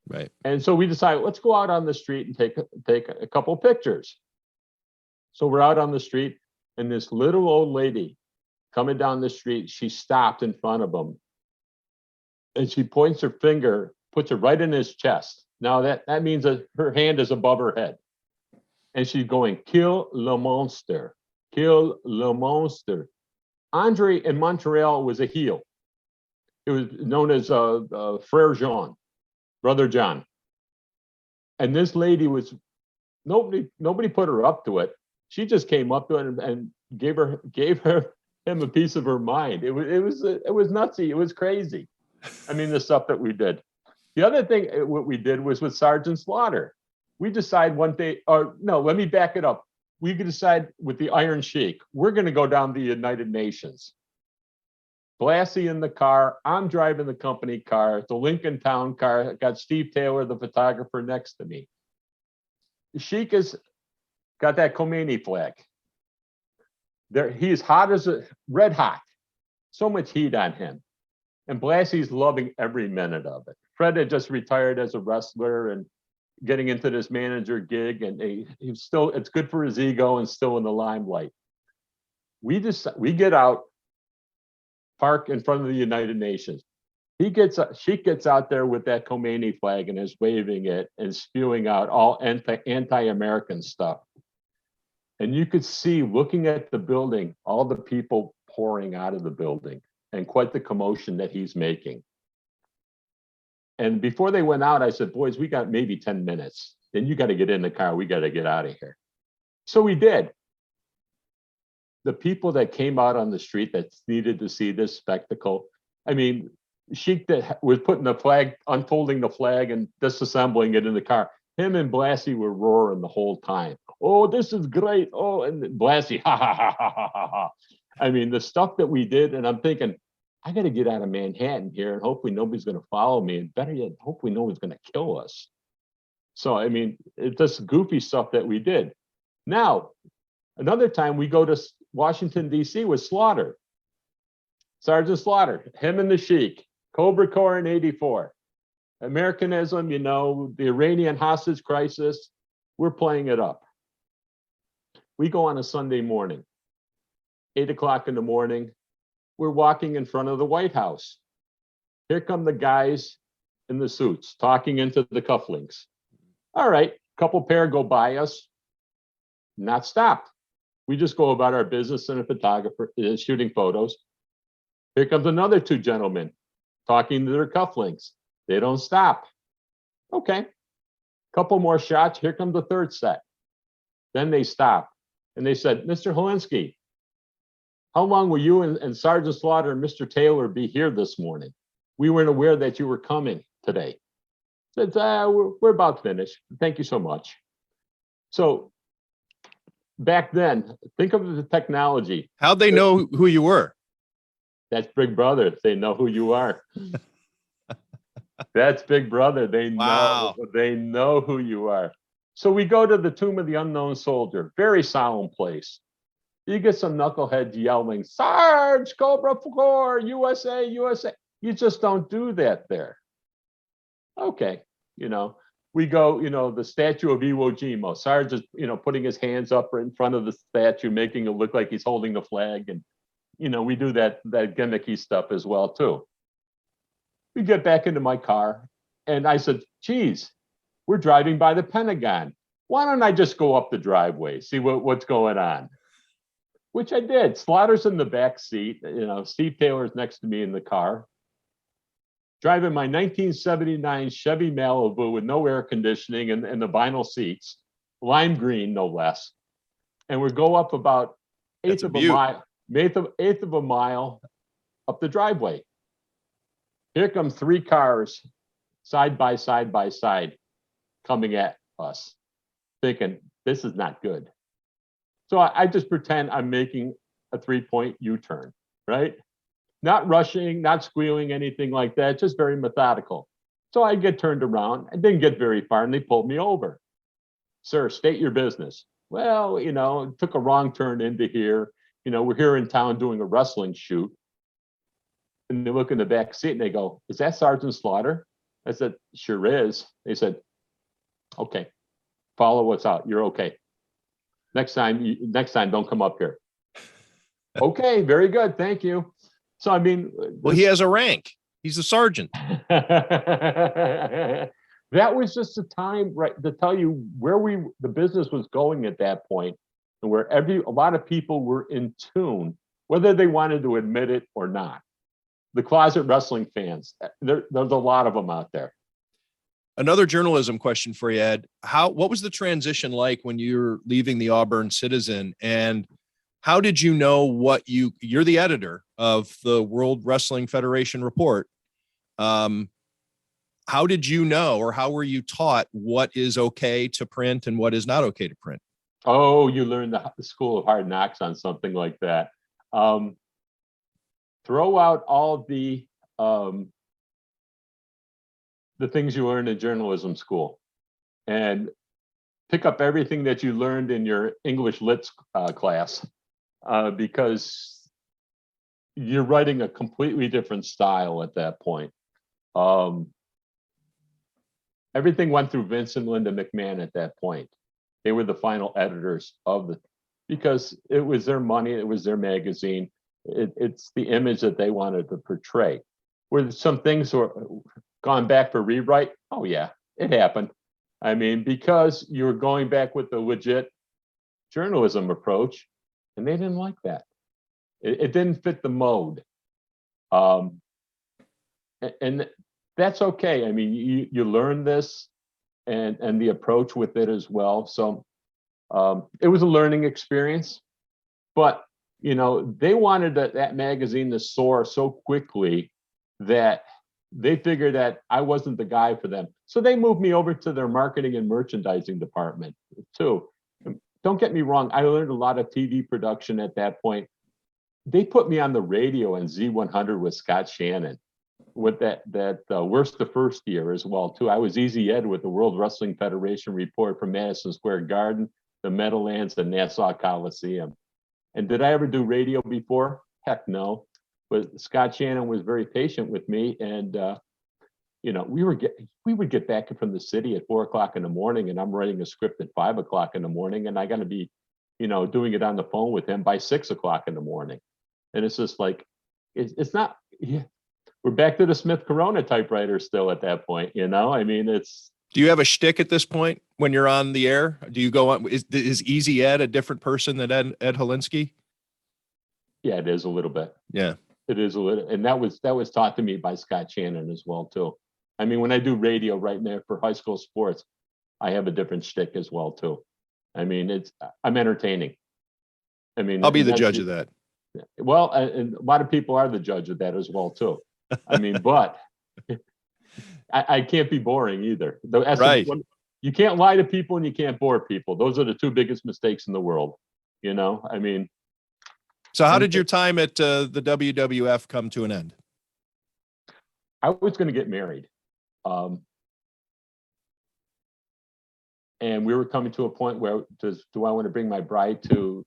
Right. And so we decided, let's go out on the street and take a couple pictures. So we're out on the street, and this little old lady coming down the street, she stopped in front of him. And she points her finger, puts it right in his chest. Now that means that her hand is above her head. And she's going, "Kill le monster, kill le monster." Andre in Montreal was a heel. It was known as Frère Jean, Brother John. And this lady was, nobody put her up to it. She just came up to it and gave him a piece of her mind. It was nutsy. It was crazy. I mean, the stuff that we did. The other thing what we did was with Sergeant Slaughter. We decide one day, or no, let me back it up. We could decide with the Iron Sheik, we're going to go down to the United Nations. Blassie in the car. I'm driving the company car. It's a Lincoln Town car. Got Steve Taylor, the photographer, next to me. The Sheik has got that Khomeini flag. He's hot as a red hot. So much heat on him. And Blassie's loving every minute of it. Fred had just retired as a wrestler and getting into this manager gig, and he's still, it's good for his ego and still in the limelight. We get out, park in front of the United Nations. She gets out there with that Khomeini flag and is waving it and spewing out all anti-American stuff. And you could see, looking at the building, all the people pouring out of the building and quite the commotion that he's making. And before they went out, I said, boys, we got maybe 10 minutes. Then you got to get in the car. We got to get out of here. So we did. The people that came out on the street that needed to see this spectacle, I mean, Sheik that was putting the flag, unfolding the flag and disassembling it in the car. Him and Blassie were roaring the whole time. Oh, this is great. Oh, and Blassie, ha, ha, ha, ha, ha, ha. I mean, the stuff that we did, and I'm thinking, I got to get out of Manhattan here, and hopefully nobody's going to follow me, and better yet, hopefully no one's going to kill us. So, I mean, it's just goofy stuff that we did. Now, another time we go to Washington, D.C. with Slaughter, Sergeant Slaughter, him and the Sheik, Cobra Corps in '84. Americanism, you know, the Iranian hostage crisis, we're playing it up. We go on a Sunday morning, 8 o'clock in the morning. We're walking in front of the White House. Here come the guys in the suits talking into the cufflinks. All right, couple pair go by us, not stopped. We just go about our business, and a photographer is shooting photos. Here comes another two gentlemen talking to their cufflinks. They don't stop. Okay, couple more shots. Here comes the third set. Then they stop, and they said, Mr. Hilinski, how long will you and Sergeant Slaughter and Mr. Taylor be here this morning? We weren't aware that you were coming today. Said, we're about finished. Thank you so much. So back then, think of the technology. How'd they know who you were? That's Big Brother. They know who you are. That's Big Brother. They know. Wow. They know who you are. So we go to the Tomb of the Unknown Soldier. Very solemn place. You get some knuckleheads yelling, Sarge, Cobra Corps, USA, USA. You just don't do that there. Okay, you know, we go, you know, the statue of Iwo Jima. Sarge is, you know, putting his hands up in front of the statue, making it look like he's holding the flag. And, you know, we do that gimmicky stuff as well, too. We get back into my car, and I said, geez, we're driving by the Pentagon. Why don't I just go up the driveway, see what's going on? Which I did. Slaughter's in the back seat. You know, Steve Taylor's next to me in the car. Driving my 1979 Chevy Malibu with no air conditioning and the vinyl seats, lime green, no less. And we go up about eighth of a mile up the driveway. Here come three cars, side by side, coming at us, thinking, this is not good. So I just pretend I'm making a 3-point U-turn, right? Not rushing, not squealing, anything like that, just very methodical. So I get turned around. I didn't get very far, and they pulled me over. Sir, state your business. Well, you know, took a wrong turn into here. You know, we're here in town doing a wrestling shoot. And they look in the back seat and they go, is that Sergeant Slaughter? I said, sure is. They said, okay, follow what's out. You're okay. Next time, don't come up here. Okay, very good. Thank you. So, I mean, well, he has a rank. He's a sergeant. That was just a time, right, to tell you where the business was going at that point, and where a lot of people were in tune, whether they wanted to admit it or not. The closet wrestling fans, there's a lot of them out there. Another journalism question for you, Ed. What was the transition like when you were leaving the Auburn Citizen, and how did you know you're the editor of the World Wrestling Federation report? How did you know, or how were you taught what is okay to print and what is not okay to print? Oh, you learned the School of Hard Knocks on something like that. Throw out all the things you learned in journalism school and pick up everything that you learned in your English Lit class because you're writing a completely different style at that point. Everything went through Vince and Linda McMahon at that point. They were the final editors because it was their money, it was their magazine. It's the image that they wanted to portray. Where some things were gone back for rewrite, oh yeah, it happened. I mean, because you were going back with the legit journalism approach, and they didn't like that. It didn't fit the mode. And that's okay. I mean, you learn this and the approach with it as well. So it was a learning experience, but they wanted that magazine to soar so quickly that they figured that I wasn't the guy for them. So they moved me over to their marketing and merchandising department too. Don't get me wrong, I learned a lot of TV production at that point. They put me on the radio in Z100 with Scott Shannon with that Worst the First year as well too. I was Easy Ed with the World Wrestling Federation report from Madison Square Garden, the Meadowlands, the Nassau Coliseum. And did I ever do radio before? Heck no. But Scott Shannon was very patient with me, and we would get back from the city at 4 o'clock in the morning, and I'm writing a script at 5 o'clock in the morning, and I got to be, doing it on the phone with him by 6 o'clock in the morning. And it's just like, it's not. Yeah, we're back to the Smith Corona typewriter still at that point. I mean, it's. Do you have a shtick at this point when you're on the air? Do you go on? Is Easy Ed a different person than Ed Helinski? Yeah, it is a little bit. Yeah. It is a little, and that was taught to me by Scott Shannon as well too. I mean, when I do radio right now for high school sports, I have a different shtick as well too. I mean, I'm entertaining. I mean, I'll be the judge of that. Well, and a lot of people are the judge of that as well too. I mean, but I can't be boring either. Right. You can't lie to people and you can't bore people. Those are the two biggest mistakes in the world. I mean. So how did your time at the WWF come to an end? I was going to get married. And we were coming to a point where, do I want to bring my bride to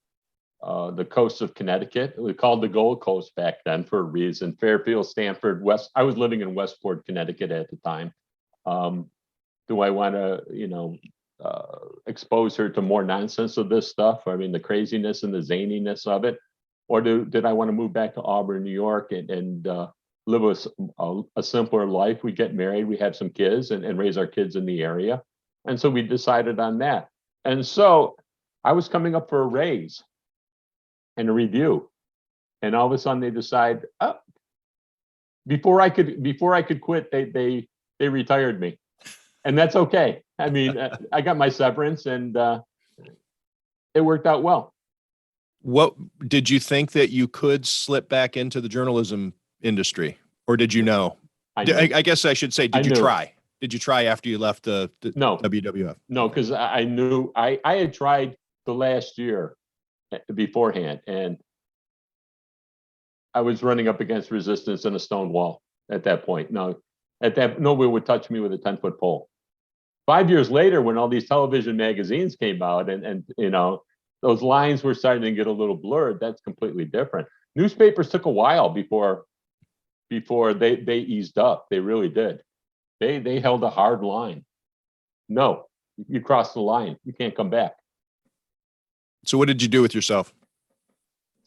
the coast of Connecticut? We called the Gold Coast back then for a reason. Fairfield, Stamford, West. I was living in Westport, Connecticut at the time. Do I want to, expose her to more nonsense of this stuff? I mean, the craziness and the zaniness of it. Or did I want to move back to Auburn, New York, and live a simpler life? We get married, we have some kids, and raise our kids in the area. And so we decided on that. And so I was coming up for a raise and a review. And all of a sudden they decide, before I could quit, they retired me. And that's okay. I mean, I got my severance, and it worked out well. What did you think that you could slip back into the journalism industry, or did you know? I guess I should say, did you try? Did you try after you left the no. WWF? No, because I knew I had tried the last year beforehand, and I was running up against resistance and a stone wall at that point. Nobody would touch me with a 10-foot pole. 5 years later, when all these television magazines came out, and those lines were starting to get a little blurred, that's completely different. Newspapers took a while before they eased up. They really did. They held a hard line. No, you crossed the line, you can't come back. So what did you do with yourself?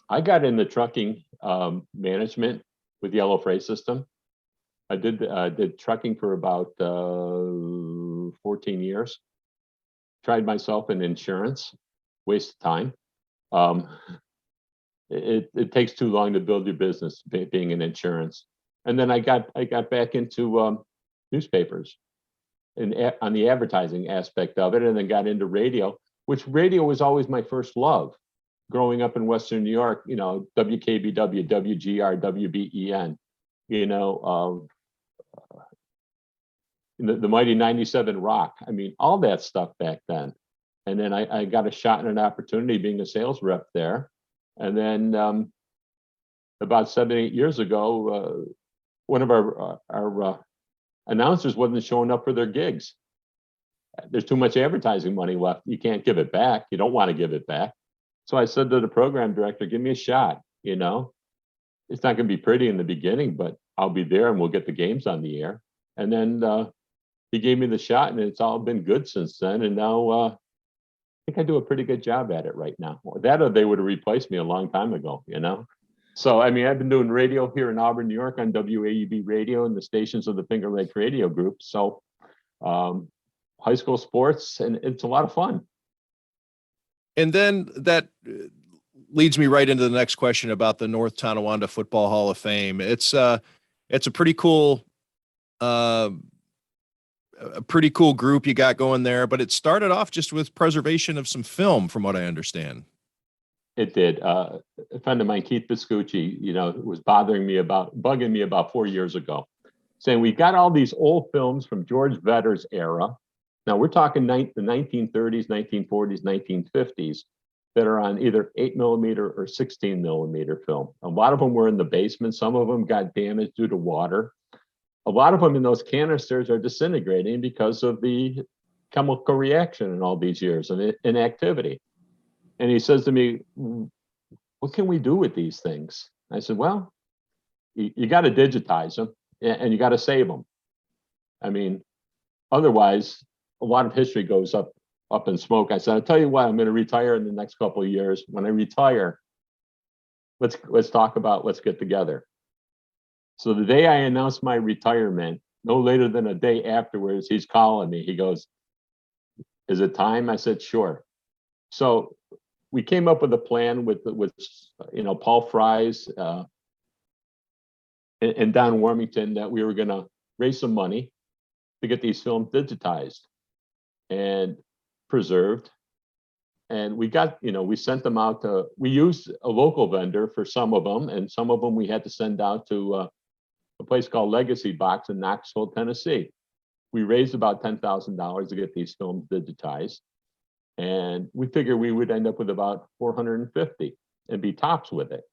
I got in the trucking management with Yellow Freight System. I did trucking for about 14 years. Tried myself in insurance. Waste of time. It takes too long to build your business being in insurance. And then I got back into newspapers and on the advertising aspect of it, and then got into radio, which radio was always my first love. Growing up in Western New York, WKBW, WGR, WBEN, the mighty 97 Rock. I mean, all that stuff back then. And then I got a shot and an opportunity being a sales rep there. And then about 7-8 years ago, one of our announcers wasn't showing up for their gigs. There's too much advertising money left. You can't give it back. You don't want to give it back. So I said to the program director, give me a shot, you know. It's not going to be pretty in the beginning, but I'll be there and we'll get the games on the air. And then he gave me the shot, and it's all been good since then. And now I think I do a pretty good job at it right now. That or they would have replaced me a long time ago, you know. So, I mean, I've been doing radio here in Auburn, New York on WAUB radio and the stations of the Finger Lakes Radio Group. So high school sports, and it's a lot of fun. And then that leads me right into the next question about the North Tonawanda Football Hall of Fame. It's a pretty cool, a pretty cool group you got going there, but it started off just with preservation of some film, from what I understand. It did. A friend of mine, Keith Biscucci, you know, was bugging me about 4 years ago, saying we got all these old films from George Vedder's era. Now we're talking the 1930s, 1940s, 1950s that are on either 8mm or 16mm film. A lot of them were in the basement. Some of them got damaged due to water. A lot of them in those canisters are disintegrating because of the chemical reaction in all these years and inactivity. And he says to me, what can we do with these things? I said, well, you got to digitize them and you got to save them. I mean, otherwise, a lot of history goes up in smoke. I said, I'll tell you what, I'm going to retire in the next couple of years. When I retire, let's get together. So the day I announced my retirement, no later than a day afterwards, he's calling me. He goes, is it time? I said, sure. So we came up with a plan with you know, Paul Fries and Don Warmington, that we were going to raise some money to get these films digitized and preserved. And we got, you know, we sent them out to, we used a local vendor for some of them, and some of them we had to send out to a place called Legacy Box in Knoxville, Tennessee. We raised about $10,000 to get these films digitized. And we figured we would end up with about 450 and be tops with it.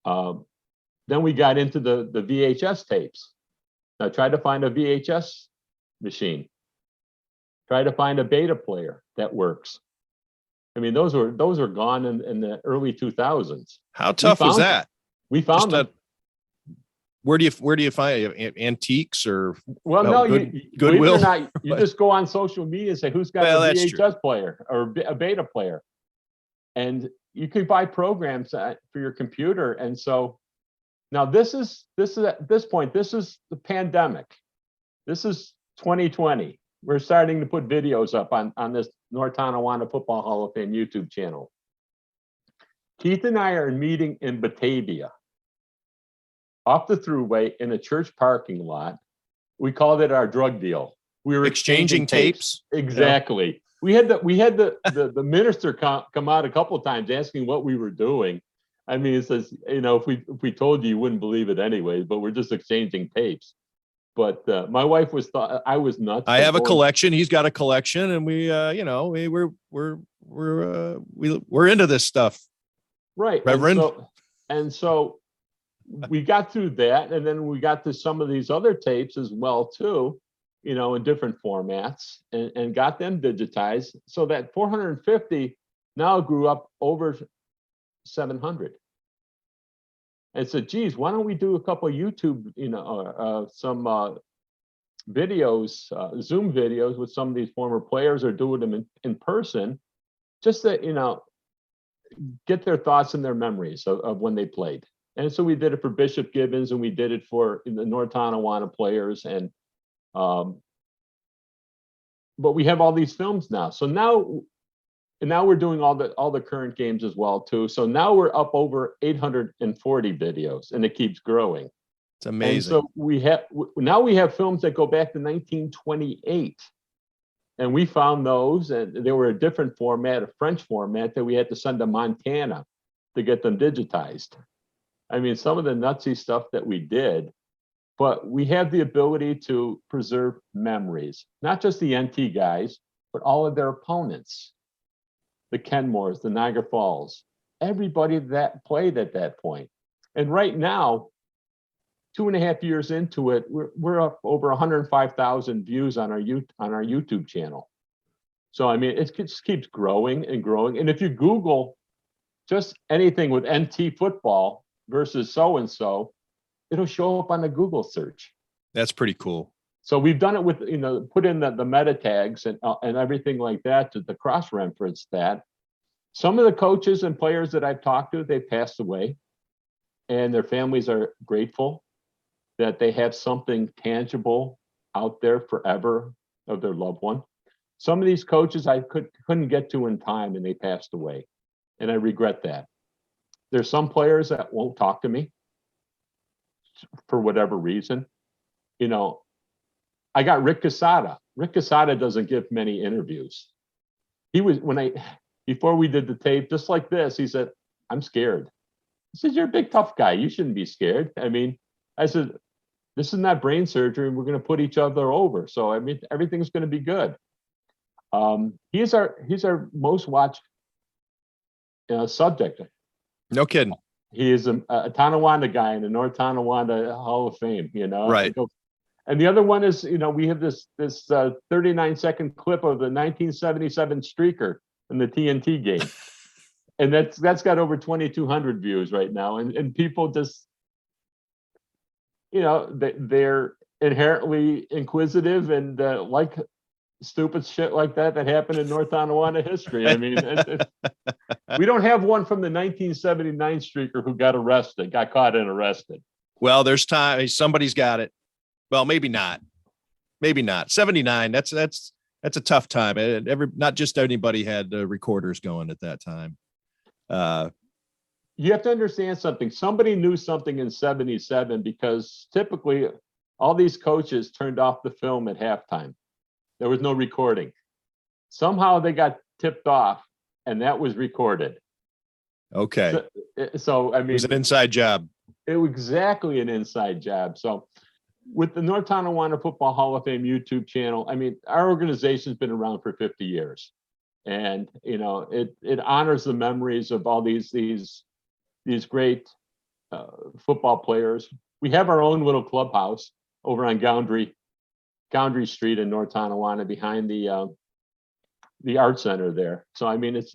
Then we got into the VHS tapes. I tried to find a VHS machine. Try to find a beta player that works. I mean, those are gone in the early 2000s. How tough was that? We found them. Where do you find antiques or? Well, no, Goodwill. Believe it or not, you just go on social media and say who's got a VHS player or a beta player, and you can buy programs for your computer. And so now this is at this point, this is the pandemic. This is 2020. We're starting to put videos up on this North Tonawanda Football Hall of Fame YouTube channel. Keith and I are meeting in Batavia, off the thruway in a church parking lot. We called it our drug deal. We were exchanging tapes. Exactly. Yeah. We had the minister come out a couple of times asking what we were doing. I mean, it says, you know, if we told you, you wouldn't believe it anyways, but we're just exchanging tapes. But my wife thought I was nuts. I have a collection. He's got a collection, and we, you know, we're into this stuff, right, Reverend? And so we got through that, and then we got to some of these other tapes as well too, you know, in different formats, and got them digitized. So that 450 now grew up over 700. And said, geez, why don't we do a couple of YouTube, you know, some videos, Zoom videos with some of these former players, or doing them in person, just to, you know, get their thoughts and their memories of when they played. And so we did it for Bishop Gibbons, and we did it for the North Tonawanda players. And but we have all these films now. So now we're doing all the current games as well too. So now we're up over 840 videos, and it keeps growing. It's amazing. And so we have films that go back to 1928, and we found those, and they were a different format, a French format, that we had to send to Montana to get them digitized. I mean, some of the nutsy stuff that we did, but we have the ability to preserve memories, not just the NT guys, but all of their opponents. The Kenmores, the Niagara Falls, everybody that played at that point. And right now, 2.5 years into it, we're up over 105,000 views on our YouTube channel. So I mean, it just keeps growing and growing. And if you Google just anything with NT football versus so-and-so, it'll show up on the Google search. That's pretty cool. So we've done it with, put in the meta tags and everything like that to the cross-reference that. Some of the coaches and players that I've talked to, they passed away, and their families are grateful that they have something tangible out there forever of their loved one. Some of these coaches I couldn't get to in time, and they passed away, and I regret that. There's some players that won't talk to me for whatever reason. I got Rick Casada. Rick Casada doesn't give many interviews. He was, before we did the tape, just like this, he said, "I'm scared." He said, "You're a big tough guy. You shouldn't be scared." I said, "This is not brain surgery, and we're going to put each other over. So everything's going to be good." He's our most watched subject. No kidding. He is a Tonawanda guy in the North Tonawanda Hall of Fame. Right. And the other one is, we have this 39-second clip of the 1977 streaker in the TNT game, and that's got over 2,200 views right now. And people just, they're inherently inquisitive and like stupid shit like that happened in North Tonawanda history. We don't have one from the 1979 streaker who got caught and arrested. Well, there's time. Somebody's got it. Well, maybe not. 79. That's a tough time. Not just anybody had recorders going at that time. You have to understand something. Somebody knew something in 77 because typically all these coaches turned off the film at halftime. There was no recording. Somehow they got tipped off, and that was recorded. Okay. So it was an inside job. It was exactly an inside job. So with the North Tonawanda Football Hall of Fame YouTube channel, our organization's been around for 50 years. And, it honors the memories of all these great football players. We have our own little clubhouse over on Goundry Street in North Tonawanda behind the art center there. So,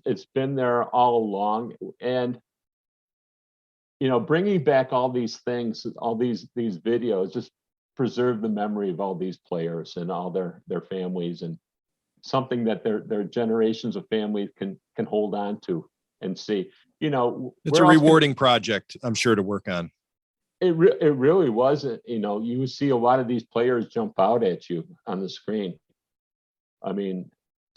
it's been there all along. And, bringing back all these things, all these videos, just preserve the memory of all these players and all their families, and something that their generations of families can hold on to and see. It's a rewarding project, I'm sure, to work on. It really was. You see a lot of these players jump out at you on the screen.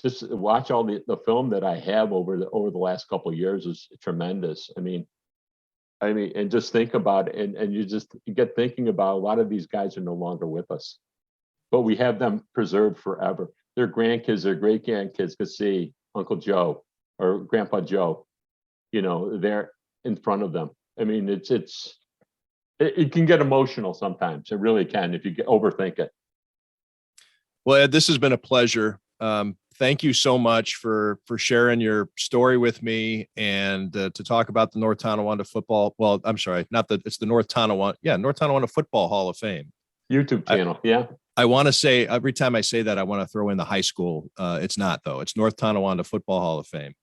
Just watch all the film that I have over the last couple of years is tremendous. And just think about it, and you get thinking about a lot of these guys are no longer with us, but we have them preserved forever. Their grandkids, their great grandkids could see Uncle Joe or Grandpa Joe, there in front of them. It can get emotional sometimes. It really can if you overthink it. Well, Ed, this has been a pleasure. Thank you so much for sharing your story with me and to talk about the North Tonawanda football. Well, I'm sorry, it's the North Tonawanda. Yeah. North Tonawanda Football Hall of Fame YouTube channel. Yeah. I want to say every time I say that, I want to throw in the high school. It's not though. It's North Tonawanda Football Hall of Fame.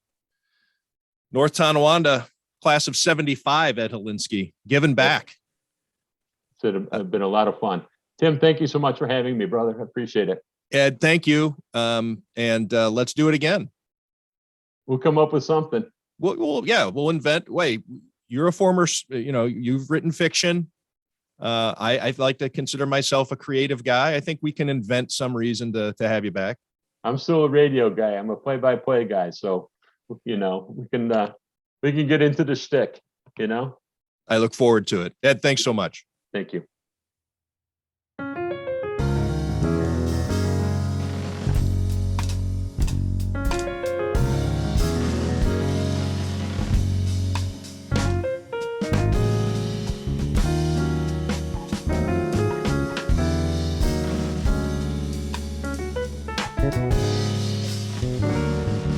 North Tonawanda class of 75, Ed Helinski, giving back. It's been a lot of fun. Tim, thank you so much for having me, brother. I appreciate it. Ed, thank you. And let's do it again. We'll come up with something. We'll invent. Wait, you're a former, you've written fiction. I like to consider myself a creative guy. I think we can invent some reason to have you back. I'm still a radio guy. I'm a play-by-play guy. So, we can get into the shtick, I look forward to it. Ed, thanks so much. Thank you. Thank you.